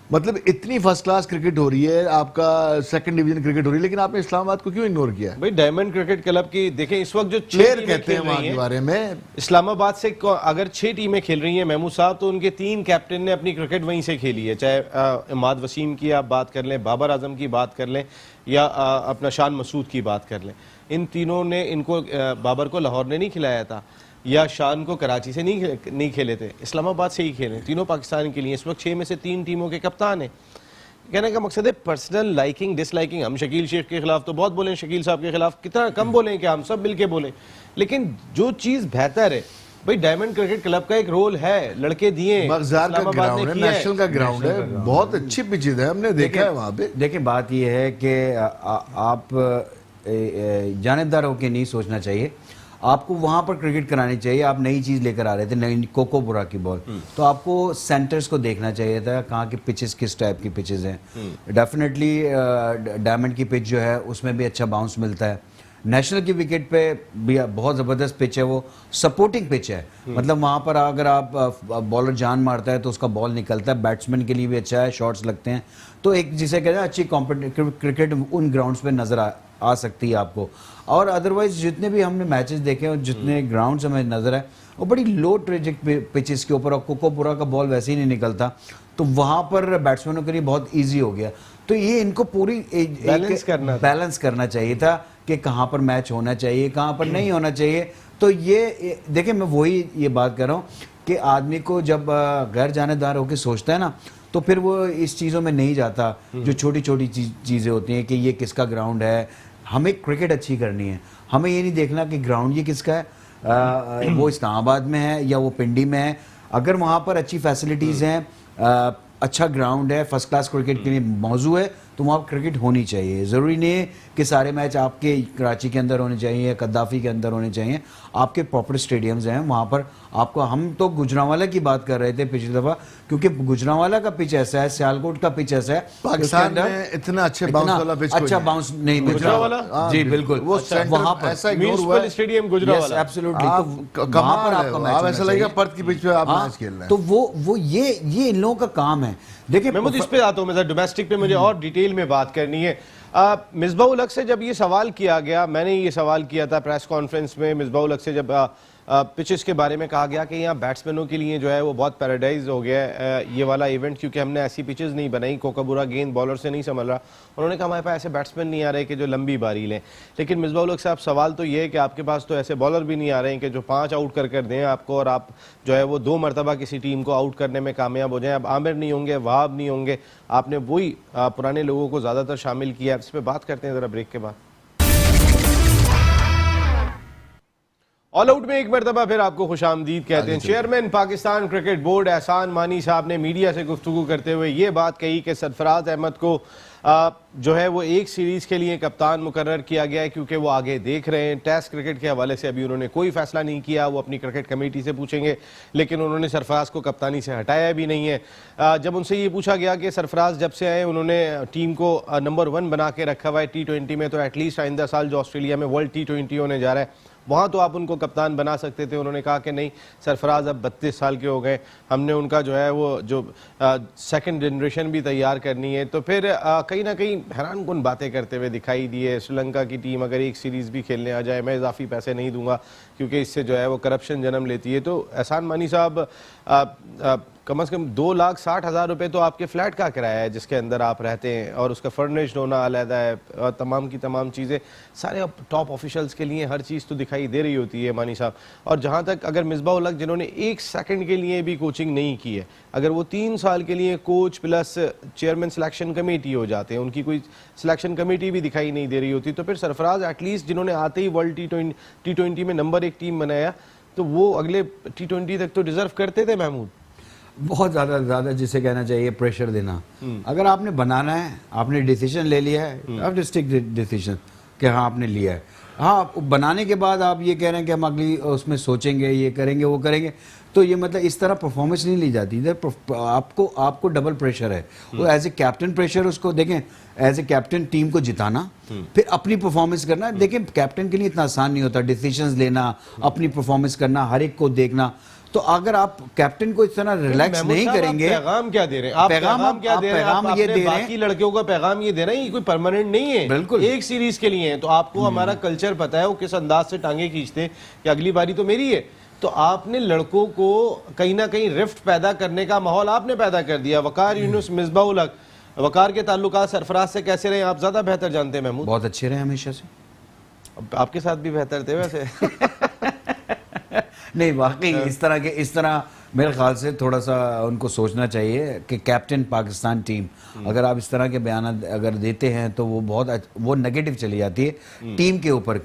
मतलब इतनी फर्स्ट क्लास क्रिकेट हो रही है, आपका सेकंड डिवीजन क्रिकेट हो रही है, लेकिन आपने इस्लामाबाद को क्यों इग्नोर किया? भाई डायमंड क्रिकेट क्लब की देखें इस वक्त जो प्लेयर टीमें कहते हैं खेल वहां रही के हैं, बारे में। इस्लामाबाद से अगर 6 टीमें खेल रही हैं महमूद साहब, तो उनके 3 कैप्टन ने अपनी क्रिकेट वहीं से खेली है। चाहे इमाद वसीम की आप बात कर लें, बाबर आजम की बात कर लें, या अपना शान मसूद की बात कर लें, इन तीनों ने इनको बाबर को लाहौर ने नहीं खिलाया था, या शान को कराची से नहीं खेले थे, इस्लामाबाद से ही खेले। तीनों पाकिस्तान के लिए इस वक्त 6 में से 3 टीमों के कप्तान हैं। कहने का मकसद है पर्सनल लाइकिंग डिसलाइकिंग। हम शकील शेख के खिलाफ तो बहुत बोलें, शकील साहब के खिलाफ कितना कम बोलें, क्या हम सब मिलके बोलें, लेकिन जो चीज़ बेहतर है भाई, डायमंड क्रिकेट क्लब का एक रोल है, लड़के दिए, मगजार का ग्राउंड है, नेशनल का ग्राउंड है, बहुत अच्छी पिचेज है, हमने देखा है वहाँ पे। देखिए बात यह है कि आप जानिबदार होकर नहीं सोचना चाहिए, आपको वहां पर क्रिकेट करानी चाहिए। आप नई चीज लेकर आ रहे थे, नई कोकोबुरा की बॉल, तो आपको सेंटर्स को देखना चाहिए था, कहाँ की पिचेस किस टाइप की पिचेस हैं। डेफिनेटली डायमंड की पिच जो है उसमें भी अच्छा बाउंस मिलता है। नेशनल की विकेट पे भी बहुत ज़बरदस्त पिच है, वो सपोर्टिंग पिच है, मतलब वहाँ पर अगर आप बॉलर जान मारता है तो उसका बॉल निकलता है, बैट्समैन के लिए भी अच्छा है, शॉट्स लगते हैं। तो एक जिसे कहते हैं अच्छी क्रिकेट उन ग्राउंड्स पे नज़र आ सकती है आपको। और अदरवाइज जितने भी हमने मैचेस देखे और जितने ग्राउंड्स हमें नज़र है वो बड़ी लो ट्रेजिक पिचेस के ऊपर, और कोकोपुरा का बॉल वैसे ही नहीं निकलता, तो वहाँ पर बैट्समैनों के लिए बहुत ईजी हो गया। तो ये इनको पूरी बैलेंस करना चाहिए था कि कहाँ पर मैच होना चाहिए, कहाँ पर नहीं होना चाहिए। तो ये देखिए, मैं वही ये बात कर रहा हूँ कि आदमी को जब गैर जानेदार होकर सोचता है ना, तो फिर वो इस चीज़ों में नहीं जाता जो छोटी छोटी चीज़ें होती हैं कि ये किसका ग्राउंड है। हमें क्रिकेट अच्छी करनी है, हमें ये नहीं देखना कि ग्राउंड ये किसका है, वो इस्लामाबाद में है या वो पिंडी में है। अगर वहाँ पर अच्छी फैसिलिटीज़ हैं, अच्छा ग्राउंड है, फर्स्ट क्लास क्रिकेट के लिए मौजू है, तो वहाँ क्रिकेट होनी चाहिए। ज़रूरी नहीं है कि सारे मैच आपके कराची के अंदर होने चाहिए, कद्दाफ़ी के अंदर होने चाहिए। आपके प्रॉपर स्टेडियम्स हैं वहाँ पर आपको। हम तो गुजरांवाला की बात कर रहे थे पिछली दफ़ा, क्योंकि गुजरांवाला का पिच ऐसा है, सियालकोट का पिच ऐसा है, पाकिस्तान में इतना अच्छे बाउंस वाला पिच अच्छा बाउंस नहीं गुजरांवाला, जी बिल्कुल, वो वहाँ पर ऐसा इग्नोर हुआ है। स्टेडियम गुजरांवाला, एब्सोल्युटली, कमाल है, आप ऐसा लगेगा पर्थ की पिच पे आप मैच खेल रहे हैं। तो वो ये इन लोगों का काम है। देखिए मैं इस पे आता हूँ, मैं डोमेस्टिक पे मुझे और डिटेल में बात करनी है। मिसबाह-उल हक से जब ये सवाल किया गया, मैंने ये सवाल किया था प्रेस कॉन्फ्रेंस में, मिसबाह-उल हक से जब पिचेस के बारे में कहा गया कि यहाँ बैट्समैनों के लिए जो है वो बहुत पैराडाइज हो गया है ये वाला इवेंट, क्योंकि हमने ऐसी पिचेस नहीं बनाई, कोकाबुरा गेंद बॉलर से नहीं संभल रहा। उन्होंने कहा हमारे पास ऐसे बैट्समैन नहीं आ रहे कि जो लंबी बारी लें। लेकिन मिसबाह-उल हक साहब, सवाल तो ये है कि आपके पास तो ऐसे बॉलर भी नहीं आ रहे हैं कि जो 5 आउट कर दें आपको, और आप जो है वो 2 मरतबा किसी टीम को आउट करने में कामयाब हो जाएं। अब आमिर नहीं होंगे, वहाब नहीं होंगे, आपने वही पुराने लोगों को ज़्यादातर शामिल किया। इस पर बात करते हैं ज़रा ब्रेक के बाद। ऑल आउट में एक मरतबा फिर आपको खुशामदीद कहते हैं। चेयरमैन पाकिस्तान क्रिकेट बोर्ड एहसान मानी साहब ने मीडिया से गुफ्तगू करते हुए ये बात कही कि सरफराज अहमद को जो है वो एक सीरीज़ के लिए कप्तान मुकर्रर किया गया है, क्योंकि वो आगे देख रहे हैं। टेस्ट क्रिकेट के हवाले से अभी उन्होंने कोई फैसला नहीं किया, वो अपनी क्रिकेट कमेटी से पूछेंगे, लेकिन उन्होंने सरफराज को कप्तानी से हटाया भी नहीं है। जब उनसे ये पूछा गया कि सरफराज जब से आए उन्होंने टीम को नंबर 1 बना के रखा हुआ है T20 में, तो एटलीस्ट आइंदा साल जो ऑस्ट्रेलिया में वर्ल्ड T20 होने जा रहा है वहाँ तो आप उनको कप्तान बना सकते थे। उन्होंने कहा कि नहीं, सरफराज अब 32 साल के हो गए, हमने उनका जो है वो जो सेकंड जनरेशन भी तैयार करनी है। तो फिर कहीं ना कहीं हैरानकुन बातें करते हुए दिखाई दिए। श्रीलंका की टीम अगर एक सीरीज़ भी खेलने आ जाए, मैं इजाफी पैसे नहीं दूंगा क्योंकि इससे जो है वो करप्शन जन्म लेती है। तो एहसान मानी साहब, कम से कम 2,60,000 रुपए तो आपके फ्लैट का किराया है जिसके अंदर आप रहते हैं, और उसका फर्निश्ड होना अलग है, और तमाम की तमाम चीज़ें सारे अब टॉप ऑफिशियल्स के लिए हर चीज़ तो दिखाई दे रही होती है मानी साहब। और जहाँ तक अगर मिसबाह उल हक जिन्होंने 1 सेकंड के लिए भी कोचिंग नहीं की है, अगर वो 3 साल के लिए coach plus chairman selection committee हो जाते हैं, उनकी कोई सिलेक्शन कमेटी भी दिखाई नहीं दे रही होती, तो फिर सरफराज एटलीस्ट जिन्होंने आते ही वर्ल्ड टी20 में नंबर 1 टीम बनाया, तो वो अगले टी20 तक तो डिजर्व करते थे महमूद। बहुत ज़्यादा जिसे कहना चाहिए प्रेशर देना। अगर आपने बनाना है, आपने डिसीजन ले लिया है, आप स्टिक डिसीजन कि हाँ आपने लिया है। हाँ, बनाने के बाद आप ये कह रहे हैं कि हम अगली उसमें सोचेंगे, ये करेंगे, वो करेंगे, तो ये मतलब इस तरह परफॉर्मेंस नहीं ली जाती। इधर आपको डबल प्रेशर है। वो एज ए कैप्टन प्रेशर, उसको देखें एज ए कैप्टन टीम को जिताना, फिर अपनी परफॉर्मेंस करना। देखें कैप्टन के लिए इतना आसान नहीं होता, डिसीजंस लेना, अपनी परफॉर्मेंस करना, हर एक को देखना। तो अगर आप कैप्टन को इस तरह रिलैक्स नहीं करेंगे, पैगाम क्या दे रहे हैं आप? पैगाम क्या दे रहे हैं? आप ये दे रहे हैं, बाकी लड़कियों का पैगाम ये दे रहे हैं, ये कोई परमानेंट नहीं है, बिल्कुल एक सीरीज के लिए है। तो आपको हमारा कल्चर पता है वो किस अंदाज से टांगे खींचते कि अगली बारी तो मेरी है। तो आपने लड़कों को कहीं ना कहीं रिफ्ट पैदा करने का माहौल आपने पैदा कर दिया। वकार यूनुस, मिसबाह उल हक, वकार के ताल्लुकात सरफराज से कैसे रहे आप ज्यादा बेहतर जानते हैं महमूद। बहुत अच्छे रहे हमेशा से। आपके साथ भी बेहतर थे वैसे। नहीं वाकई इस तरह मेरे ख्याल से थोड़ा सा उनको सोचना चाहिए कि कैप्टन पाकिस्तान टीम, अगर आप इस तरह के बयान अगर देते हैं तो वो नेगेटिव चली जाती है टीम के ऊपर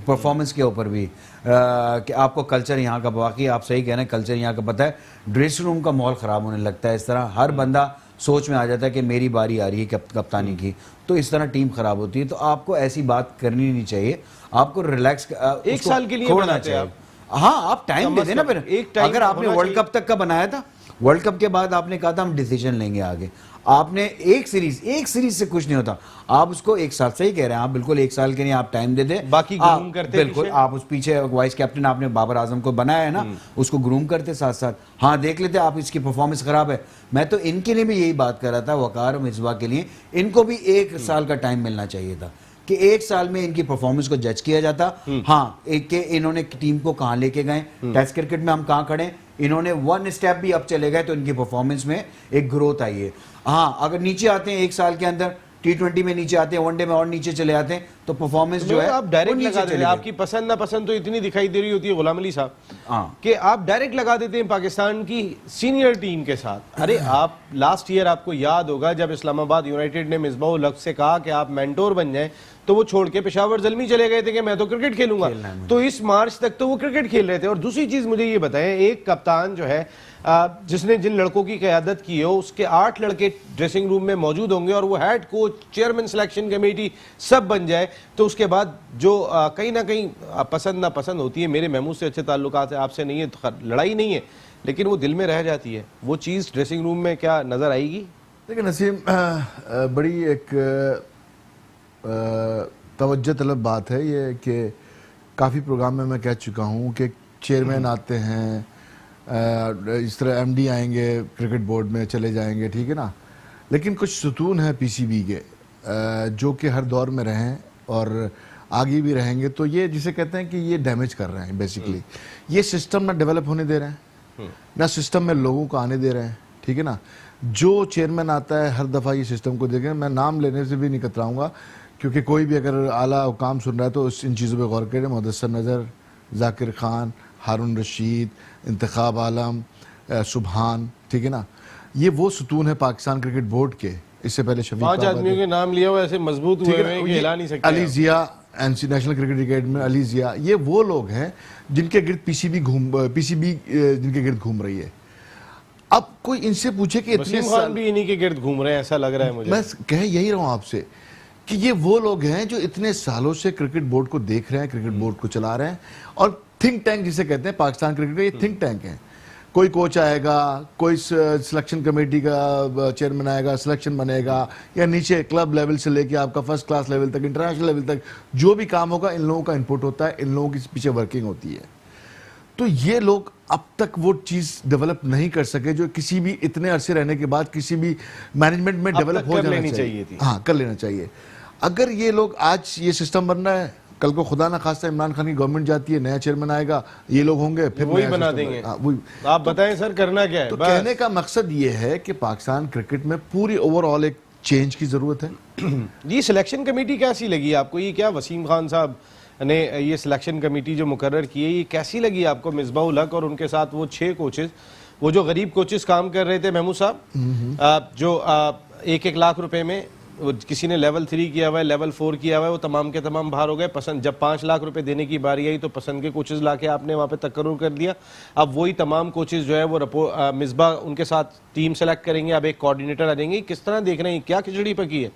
परफॉर्मेंस के ऊपर भी। कि आपको कल्चर यहाँ का, बाकी आप सही कह रहे हैं, कल्चर यहाँ का पता है, ड्रेसिंग रूम का माहौल ख़राब होने लगता है। इस तरह हर बंदा सोच में आ जाता है कि मेरी बारी आ रही है कप्तानी की, तो इस तरह टीम खराब होती है। तो आपको ऐसी बात करनी नहीं चाहिए, आपको रिलैक्स 1 साल के लिए छोड़ना चाहिए। हाँ, आप टाइम दे देना। फिर अगर आपने वर्ल्ड कप तक का बनाया था, वर्ल्ड कप के बाद आपने कहा था हम डिसीजन लेंगे आगे, आपने एक सीरीज से कुछ नहीं होता। आप उसको 1 साल, सही कह रहे हैं आप, बिल्कुल 1 साल के लिए आप टाइम दे दें। बाकी ग्रूम करते बिल्कुल आप उस पीछे वाइस कैप्टन आपने बाबर आजम को बनाया है ना, उसको ग्रूम करते साथ साथ। हाँ, देख लेते आप इसकी परफॉर्मेंस खराब है। मैं तो इनके लिए भी यही बात कर रहा था, वकार और मिसबाह के लिए, इनको भी 1 साल का टाइम मिलना चाहिए था कि 1 साल में इनकी परफॉर्मेंस को जज किया जाता। हाँ, एक के इन्होंने टीम को कहां लेके गए, टेस्ट क्रिकेट में हम कहां खड़े, इन्होंने 1 स्टेप भी अब चले गए तो इनकी परफॉर्मेंस में एक ग्रोथ आई है। हाँ, अगर नीचे आते हैं 1 साल के अंदर, टी20 में नीचे आते हैं, वनडे में और नीचे चले आते हैं, तो परफॉर्मेंस जो है आप डायरेक्ट लगा देते हैं। आपकी पसंद ना पसंद तो इतनी दिखाई दे रही होती है गुलाम अली साहब, कि आप डायरेक्ट लगा देते हैं पाकिस्तान की सीनियर टीम के साथ। अरे आप लास्ट ईयर आपको याद होगा जब इस्लामाबाद यूनाइटेड ने मिसबाह उल हक से कहा कि आप मेंटोर बन जाएं, तो वो छोड़ के पेशावर ज़ल्मी चले गए थे कि मैं तो क्रिकेट खेलूंगा। तो इस मार्च तक तो वो क्रिकेट खेल रहे थे। और दूसरी चीज मुझे ये बताएं, एक कप्तान जो है जिसने जिन लड़कों की क़यादत की हो, उसके 8 लड़के ड्रेसिंग रूम में मौजूद होंगे और वो head coach, chairman selection committee सब बन जाए, तो उसके बाद जो कहीं ना कहीं पसंद ना पसंद होती है, मेरे महमूद से अच्छे ताल्लुकात है, आपसे नहीं है, तो लड़ाई नहीं है, लेकिन वो दिल में रह जाती है। वो चीज़ ड्रेसिंग रूम में क्या नज़र आएगी? देखिए नसीम, बड़ी एक तवज्जो तलब बात है ये कि काफ़ी प्रोग्राम में मैं कह चुका हूँ कि चेयरमैन आते हैं, इस तरह एमडी आएंगे, क्रिकेट बोर्ड में चले जाएंगे, ठीक है ना, लेकिन कुछ सुतून है पीसीबी के जो कि हर दौर में रहें और आगे भी रहेंगे। तो ये जिसे कहते हैं कि ये डैमेज कर रहे हैं बेसिकली। ये सिस्टम ना डेवलप होने दे रहे हैं, ना सिस्टम में लोगों को आने दे रहे हैं, ठीक है ना। जो चेयरमैन आता है हर दफ़ा ये सिस्टम को देखें, मैं नाम लेने से भी नहीं कतराऊँगा, क्योंकि कोई भी अगर आला हुकाम सुन रहा है तो इन चीज़ों पे गौर करें। मुदस्सर नज़र, जाकिर खान, हारून रशीद, इंतखाब आलम, सुबहान, ठीक है ना, ये वो सुतून है पाकिस्तान क्रिकेट बोर्ड के। इससे पहले शफीक 5 आदमियों के नाम लिया हुआ, ऐसे मजबूत हुए हैं कि हिला नहीं सकते। अली जिया, नेशनल क्रिकेट अकेडमी, अली जिया, ये वो लोग हैं जिनके गिर्द पीसीबी जिनके गिर्द घूम रही है। अब कोई इनसे पूछे कि इतने खान भी इन्हीं के गिर्द घूम रहे हैं, ऐसा लग रहा है मुझे। मैं कह यही रहा हूँ आपसे कि ये वो लोग हैं जो इतने सालों से क्रिकेट बोर्ड को देख रहे हैं, क्रिकेट बोर्ड को चला रहे हैं, और थिंक टैंक जिसे कहते हैं पाकिस्तान क्रिकेट का, ये थिंक टैंक है। कोई कोच आएगा, कोई सिलेक्शन कमेटी का चेयरमैन आएगा, सिलेक्शन बनेगा, या नीचे क्लब लेवल से लेके आपका फर्स्ट क्लास लेवल तक, इंटरनेशनल लेवल तक जो भी काम होगा, इन लोगों का इनपुट होता है, इन लोगों की पीछे वर्किंग होती है। तो ये लोग अब तक वो चीज़ डेवलप नहीं कर सके जो किसी भी इतने अरसे रहने के बाद किसी भी मैनेजमेंट में डेवलप हो जाना चाहिए। हाँ, कर लेना चाहिए। अगर ये लोग आज ये सिस्टम बन रहा है, कल को खुदा ना खास्ता इमरान खान की गवर्नमेंट जाती है, नया चेयरमैन आएगा, ये लोग होंगे, फिर वही नया बना system देंगे। आएगा। हाँ, वही। आप बताएं सर करना क्या है? तो बस। कहने का मकसद ये है कि पाकिस्तान क्रिकेट में पूरी ओवरऑल एक चेंज की जरूरत है। ये सिलेक्शन कमेटी कैसी लगी आपको? ये क्या वसीम खान साहब ने ये सिलेक्शन कमेटी जो मुकर्रर की है, ये कैसी लगी आपको? मिसबाहुल हक और उनके साथ वो 6 कोचेस, वो जो गरीब कोचेस काम कर रहे थे महमूद साहब, जो 1-1 लाख रुपए में, वो किसी ने लेवल 3 किया हुआ है, लेवल 4 किया हुआ है, वो तमाम के तमाम बाहर हो गए। पसंद जब 5 लाख रुपए देने की बारी आई तो पसंद के कोचेस लाके आपने वहाँ पे तकर्रुर कर दिया। अब वही तमाम कोचेस जो है वो मिसबा उनके साथ टीम सेलेक्ट करेंगे, अब एक कोऑर्डिनेटर आ जाएंगे। किस तरह देख रहे हैं, क्या खिचड़ी पकी है?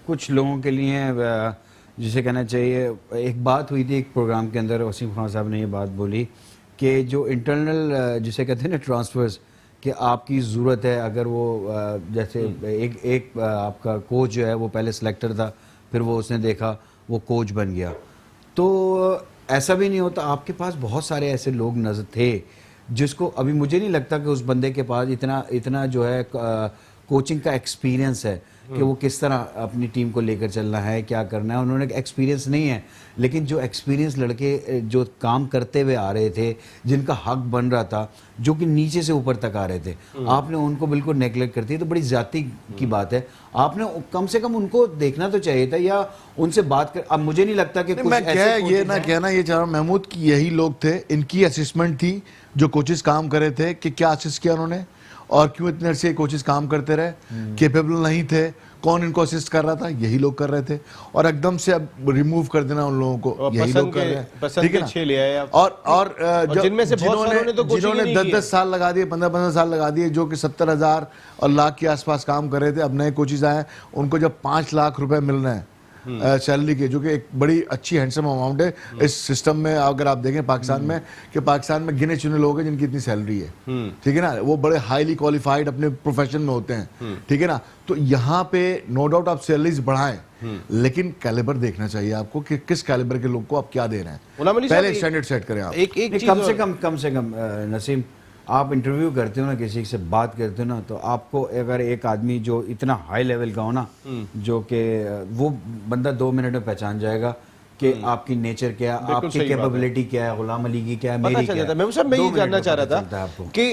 कुछ लोगों के लिए जिसे कहना चाहिए, एक बात हुई थी एक प्रोग्राम के अंदर, वसीम खान साहब ने ये बात बोली कि जो इंटरनल जिसे कहते हैं ना ट्रांसफर्स, कि आपकी ज़रूरत है, अगर वो जैसे एक आपका कोच जो है वो पहले सिलेक्टर था, फिर वो उसने देखा वो कोच बन गया, तो ऐसा भी नहीं होता। आपके पास बहुत सारे ऐसे लोग नजर थे जिसको अभी मुझे नहीं लगता कि उस बंदे के पास इतना जो है कोचिंग का एक्सपीरियंस है कि वो किस तरह अपनी टीम को लेकर चलना है, क्या करना है। उन्होंने एक्सपीरियंस नहीं है, लेकिन जो एक्सपीरियंस लड़के जो काम करते हुए आ रहे थे, जिनका हक बन रहा था, जो कि नीचे से ऊपर तक आ रहे थे, आपने उनको बिल्कुल नेगलेक्ट कर दिया। तो बड़ी ज्यादती की बात है। आपने कम से कम उनको देखना तो चाहिए था या उनसे बात कर। अब मुझे नहीं लगता कि कुछ मैं ऐसे क्या ये coaches ना हैं। कहना ये चाह रहा हूं महमूद की यही लोग थे, इनकी असिस्टमेंट थी जो कोचेस काम कर रहे थे कि क्या असिस्ट किया उन्होंने और क्यों इतने अरसे कोचेस काम करते रहे, केपेबल नहीं थे, कौन इनको असिस्ट कर रहा था, यही लोग कर रहे थे। और एकदम से अब रिमूव कर देना उन लोगों को, और यही पसंद लोग कर के- रहे हैं। पसंद ठीक है के ना? 6 ले आए आप। और जो जिनमें से बहुत सारों ने तो कोचिंग ही जिन्होंने नहीं 10-10 की साल लगा दिए, 15-15 साल लगा दिए, जो कि 70,000 और लाख के आसपास काम कर रहे थे, अब नए कोचेस आए, उनको जब 5 लाख रुपए मिल रहे हैं सैलरी के, जो कि एक बड़ी अच्छी हैंडसम अमाउंट है इस सिस्टम में। अगर आप देखें पाकिस्तान में, कि पाकिस्तान में गिने चुने लोग हैं जिनकी इतनी सैलरी है, ठीक है ना, वो बड़े हाईली क्वालिफाइड अपने प्रोफेशन में होते हैं, ठीक है ना। तो यहाँ पे नो डाउट आप सैलरीज बढ़ाएं, लेकिन कैलिबर देखना चाहिए आपको कि किस कैलिबर के लोग को आप क्या दे रहे गुलाम अली हैं, साहब, पहले स्टैंडर्ड सेट करें आप। एक नहीं, चीज कम से कम नसीम, आप इंटरव्यू करते हो ना, किसी से बात करते हो ना, तो आपको अगर एक आदमी जो इतना हाई लेवल का हो ना, जो कि वो बंदा 2 मिनट में पहचान जाएगा कि आपकी नेचर क्या है, बिल्कुल आपकी सही बात है। कैपेबिलिटी क्या है, गुलाम अली की क्या है, पता मेरी चल क्या जाता है। है। मैं साहब, मैं 2 ये मिनट जानना में चाह पता रहा चलता है था आपको। कि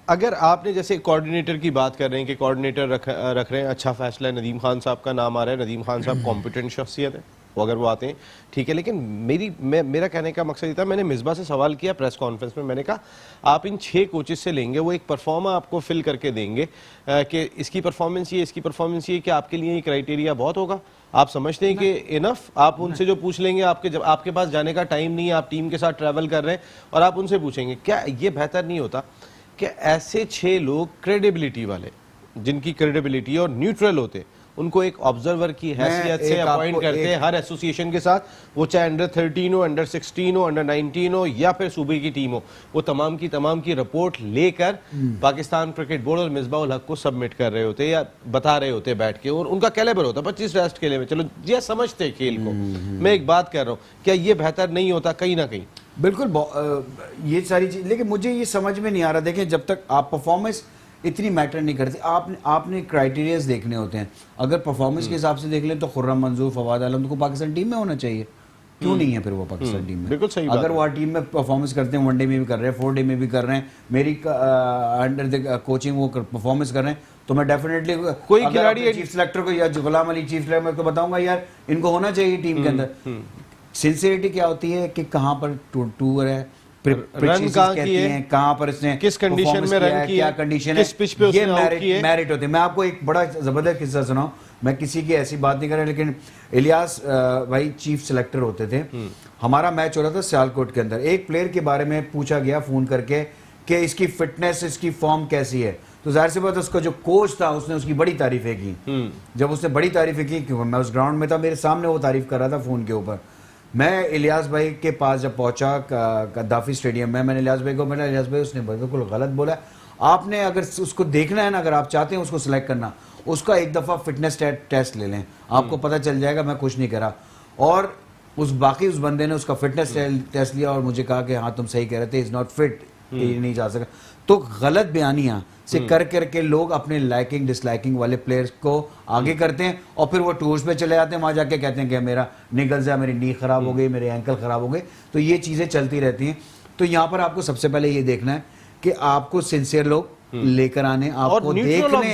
अगर आपने जैसे कोऑर्डिनेटर की बात कर रहे हैं कि कोऑर्डिनेटर रख रहे हैं, अच्छा फैसला है, नदीम खान साहब का नाम आ रहा है। नदीम खान साहब कॉम्पिटेंट शख्सियत है, वो अगर वो आते हैं ठीक है। लेकिन मेरा कहने का मकसद ये था, मैंने मिसबा से सवाल किया प्रेस कॉन्फ्रेंस में, मैंने कहा आप इन 6 कोचेस से लेंगे, वो एक परफॉर्मा आपको फिल करके देंगे कि इसकी परफॉर्मेंस ये, इसकी परफॉर्मेंस ये, कि आपके लिए ये क्राइटेरिया बहुत होगा? आप समझते हैं कि इनफ? आप उनसे जो पूछ लेंगे, जब आपके पास जाने का टाइम नहीं है, आप टीम के साथ ट्रैवल कर रहे हैं और आप उनसे पूछेंगे, क्या ये बेहतर नहीं होता कि ऐसे 6 लोग क्रेडिबिलिटी वाले, जिनकी क्रेडिबिलिटी और न्यूट्रल होते, उनको एक ऑब्जर्वर की हैसियत से एक अपॉइंट आपको करते हैं हर एसोसिएशन के साथ, वो चाहे अंडर 13 हो, अंडर 16 हो, अंडर 19 हो, या फिर सूबे की टीम हो, वो तमाम की रिपोर्ट लेकर पाकिस्तान क्रिकेट बोर्ड और मिसबाहुल हक को सबमिट कर रहे होते या बता रहे होते बैठ के, और उनका कैलिबर होता 25 टेस्ट खेले में। चलो ये समझते खेल को, मैं एक बात कर रहा हूँ, क्या ये बेहतर नहीं होता कहीं ना कहीं? बिल्कुल ये सारी चीज, लेकिन मुझे ये समझ में नहीं आ रहा। देखें, जब तक आप परफॉर्मेंस इतनी मैटर नहीं करती, आपने क्राइटेरियाज देखने होते हैं। अगर परफॉर्मेंस के हिसाब से देख लें तो खुर्रम मंजूर, फवाद आलम को पाकिस्तान टीम में होना चाहिए, क्यों नहीं है फिर वो पाकिस्तान टीम में? बिल्कुल सही बात अगर वो टीम में परफॉर्मेंस करते हैं, वनडे में भी कर रहे हैं, 4 डे में भी कर रहे हैं, मेरी अंडर द कोचिंग वो परफॉर्मेंस कर रहे हैं, तो मैं डेफिनेटली कोई खिलाड़ी चीफ सिलेक्टर को या गुलाम अली चीफ सिलेक्टर को बताऊंगा यार इनको होना चाहिए टीम के अंदर। सिंसियरिटी क्या होती है कि कहाँ पर टूर है, रन कहाँ की है, कहाँ पर इसने किस कंडीशन में रन किया, क्या कंडीशन किस पिच पे है, उसने आउट किए। मेरिट होते हैं। मैं आपको एक बड़ा जबरदस्त किस्सा सुनाऊं, मैं किसी की ऐसी बात नहीं कर रहा, लेकिन इलियास भाई चीफ सिलेक्टर होते थे। हमारा मैच हो रहा था सियालकोट के अंदर, एक प्लेयर के बारे में पूछा गया फोन करके कि इसकी फिटनेस, इसकी फॉर्म कैसी है, तो जाहिर सी बात है उसका जो कोच था उसने उसकी बड़ी तारीफें की। जब उसने बड़ी तारीफें की, क्योंकि मैं उस ग्राउंड में था, मेरे सामने वो तारीफ कर रहा था फोन के ऊपर। मैं इलियास भाई के पास जब पहुंचा गद्दाफी स्टेडियम में, मैंने इलियास भाई को बोला, इलियास भाई उसने बिल्कुल गलत बोला, आपने अगर उसको देखना है ना, अगर आप चाहते हैं उसको सिलेक्ट करना, उसका एक दफ़ा फिटनेस टेस्ट ले लें, आपको पता चल जाएगा मैं कुछ नहीं करा। और उस बंदे ने उसका फिटनेस टेस्ट लिया और मुझे कहा कि हाँ तुम सही कह रहे थे, इज़ नॉट फिट, ये नहीं जा सका। तो गलत बयानियां से कर करके लोग अपने लाइकिंग डिसलाइकिंग वाले प्लेयर्स को आगे करते हैं और फिर वो टूर्स पे चले जाते हैं, वहां जाके कहते हैं कि मेरा निगल जा, मेरी नी खराब हो गई, मेरे एंकल खराब हो गए। तो ये चीजें चलती रहती हैं। तो यहाँ पर आपको सबसे पहले ये देखना है कि आपको सिंसियर लोग लेकर आने, आपको देखने,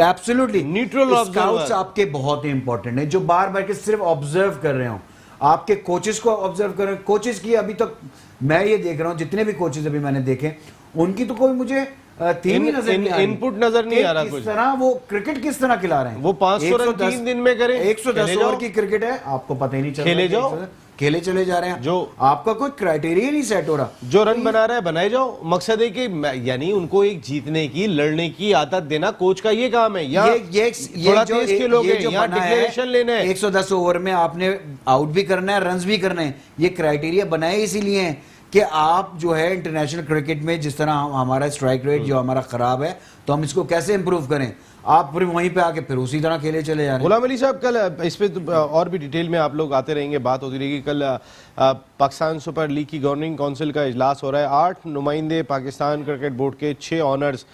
एब्सोल्युटली न्यूट्रल स्काउट्स आपके बहुत ही इंपॉर्टेंट है, जो बार बार के सिर्फ ऑब्जर्व कर रहे हो, आपके कोचेस को ऑब्जर्व कर रहे हो। कोचेस की अभी तक मैं ये देख रहा हूं, जितने भी कोचेस अभी मैंने देखे, उनकी तो कोई मुझे थीम ही नजर नहीं आ रही, इनपुट नजर नहीं आ रहा। किस तरह वो क्रिकेट किस तरह खिला रहे हैं, वो 500 रन 3 दिन में करें, 110 ओवर की क्रिकेट है, आपको पता ही नहीं चल रहा, खेले जाओ, खेले चले जा रहे हैं, जो आपका कोई क्राइटेरिया नहीं सेट हो रहा। जो रन बना रहा है बनाए जाओ। मकसद है कि यानी उनको एक जीतने की, लड़ने की आदत देना कोच का ये काम है। ये थोड़ा तेज खेलोगे, यहाँ डिक्लेरेशन लेना है। 110 ओवर में आपने आउट भी करना है, रन्स भी करना है। ये क्राइटेरिया बनाए इसीलिए है कि आप जो है इंटरनेशनल क्रिकेट में जिस तरह हमारा स्ट्राइक रेट जो हमारा खराब है, तो हम इसको कैसे इंप्रूव करें। आप फिर वहीं पे आके फिर उसी तरह खेले चले जा रहे हैं। गुलाम अली साहब, कल इस पे और भी डिटेल में आप लोग आते रहेंगे, बात होती रहेगी। कल पाकिस्तान सुपर लीग की गवर्निंग काउंसिल का इजलास हो रहा है। 8 नुमाइंदे पाकिस्तान क्रिकेट बोर्ड के, 6 ऑनर्स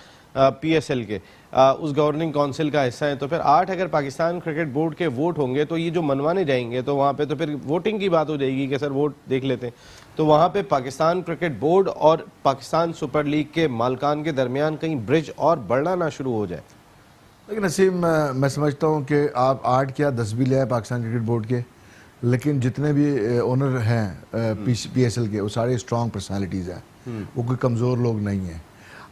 PSL के उस गवर्निंग काउंसिल का हिस्सा है। तो फिर 8 अगर पाकिस्तान क्रिकेट बोर्ड के वोट होंगे तो ये जो मनवाने जाएंगे, तो वहाँ पे तो फिर वोटिंग की बात हो जाएगी कि सर वोट देख लेते हैं। तो वहाँ पे पाकिस्तान क्रिकेट बोर्ड और पाकिस्तान सुपर लीग के मालकान के दरमियान कहीं ब्रिज और बढ़ना ना शुरू हो जाए। लेकिन नसीम, मैं समझता हूँ कि आप 8 क्या 10 भी ले आए पाकिस्तान क्रिकेट बोर्ड के, लेकिन जितने भी ओनर हैं PSL के, वो सारे स्ट्रॉन्ग पर्सनालिटीज़ हैं, वो कोई कमज़ोर लोग नहीं हैं।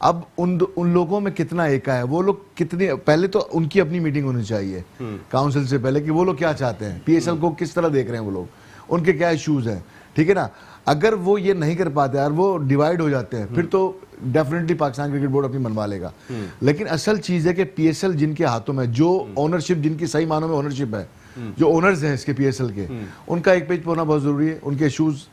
अब उन लोगों में कितना एका है, वो लोग कितने, पहले तो उनकी अपनी मीटिंग होनी चाहिए काउंसिल से पहले कि वो लोग क्या चाहते हैं, PSL को किस तरह देख रहे हैं वो लोग, उनके क्या इश्यूज़ हैं, ठीक है ना। अगर वो ये नहीं कर पाते और वो डिवाइड हो जाते हैं, फिर तो डेफिनेटली पाकिस्तान क्रिकेट बोर्ड अपनी मनवा लेगा। लेकिन असल चीज़ है कि PSL जिनके हाथों में, जो ओनरशिप, जिनकी सही मानों में ओनरशिप है, जो ओनर्स हैं इसके PSL के, उनका एक पेज पर होना बहुत ज़रूरी है। उनके इशूज़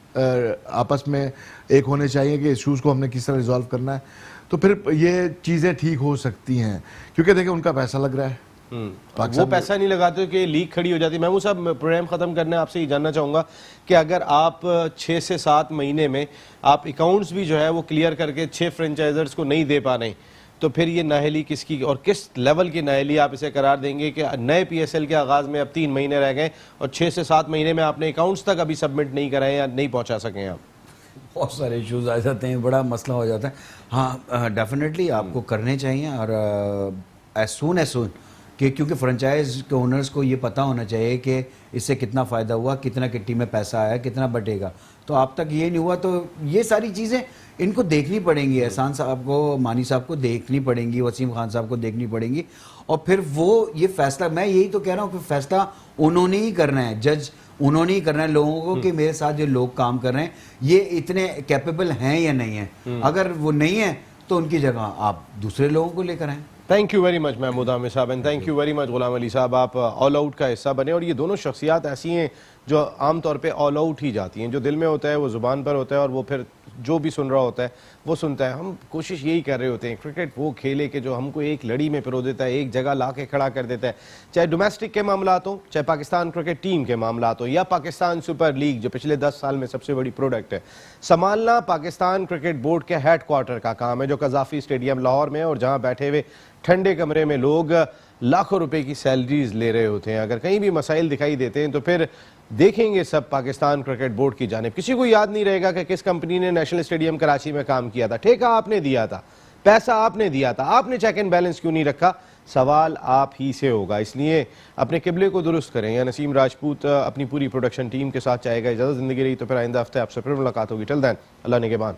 आपस में एक होने चाहिए कि इशूज़ को हमने किस तरह रिजॉल्व करना है, तो फिर ये चीज़ें ठीक हो सकती हैं। क्योंकि देखिए उनका पैसा लग रहा है, वो पैसा नहीं लगाते कि लीग खड़ी हो जाती है। महमूद साहब, प्रोग्राम खत्म करने आपसे ये जानना चाहूँगा कि अगर आप 6 से 7 महीने में आप अकाउंट्स भी जो है वो क्लियर करके 6 फ्रेंचाइजर्स को नहीं दे पा रहे, तो फिर ये नाअहली किसकी और किस लेवल की नाअहली आप इसे करार देंगे कि नए PSL के आगाज़ में अब 3 महीने रह गए और 6 से 7 महीने में आपने अकाउंट्स तक अभी सबमिट नहीं कराए या नहीं पहुँचा सकें आप? बहुत सारे इश्यूज आ जाते हैं, बड़ा मसला हो जाता है। हाँ, डेफिनेटली आपको करने चाहिए और एज सून कि क्योंकि फ्रेंचाइज के ओनर्स को ये पता होना चाहिए कि इससे कितना फ़ायदा हुआ, कितना किट्टी में पैसा आया, कितना बटेगा। तो आप तक ये नहीं हुआ, तो ये सारी चीज़ें इनको देखनी पड़ेंगी, एहसान साहब को, मानी साहब को देखनी पड़ेंगी, वसीम खान साहब को देखनी पड़ेंगी, और फिर वो ये फैसला, मैं यही तो कह रहा हूँ कि फैसला उन्होंने ही करना है, जज उन्होंने ही करना है लोगों को कि मेरे साथ जो लोग काम कर रहे हैं ये इतने कैपेबल हैं या नहीं हैं। अगर वो नहीं है तो उनकी जगह आप दूसरे लोगों को लेकर आएं। Thank you very much Mahmood Aamir sahab, and thank you very much Ghulam Ali sahab. आप ऑल आउट का हिस्सा बने, और ये दोनों शख्सियात ऐसी हैं जो आमतौर पे ऑल आउट ही जाती हैं। जो दिल में होता है वो ज़ुबान पर होता है, और वो फिर जो भी सुन रहा होता है वो सुनता है। हम कोशिश यही कर रहे होते हैं क्रिकेट वो खेले कि जो हमको एक लड़ी में पिरो देता है, एक जगह ला के खड़ा कर देता है, चाहे डोमेस्टिक के मामलात हो, चाहे पाकिस्तान क्रिकेट टीम के मामलात हो, या पाकिस्तान सुपर लीग जो पिछले 10 साल में सबसे बड़ी प्रोडक्ट है। संभालना पाकिस्तान क्रिकेट बोर्ड के हेड क्वार्टर का काम है, जो कज़ाफ़ी स्टेडियम लाहौर में है, और जहाँ बैठे हुए ठंडे कमरे में लोग लाखों रुपए की सैलरीज ले रहे होते हैं। अगर कहीं भी मसाइल दिखाई देते हैं तो फिर देखेंगे सब पाकिस्तान क्रिकेट बोर्ड की जानिब। किसी को याद नहीं रहेगा कि किस कंपनी ने नेशनल स्टेडियम कराची में काम किया था। ठेका आपने दिया था, पैसा आपने दिया था, आपने चेक एंड बैलेंस क्यों नहीं रखा? सवाल आप ही से होगा। इसलिए अपने किबले को दुरुस्त करें। या नसीम राजपूत अपनी पूरी प्रोडक्शन टीम के साथ चाहेगा इजाज़त। ज़िंदगी रही तो फिर आइंदा हफ्ते आपसे फिर मुलाकात होगी। टिल देन, अल्लाह निगहबान।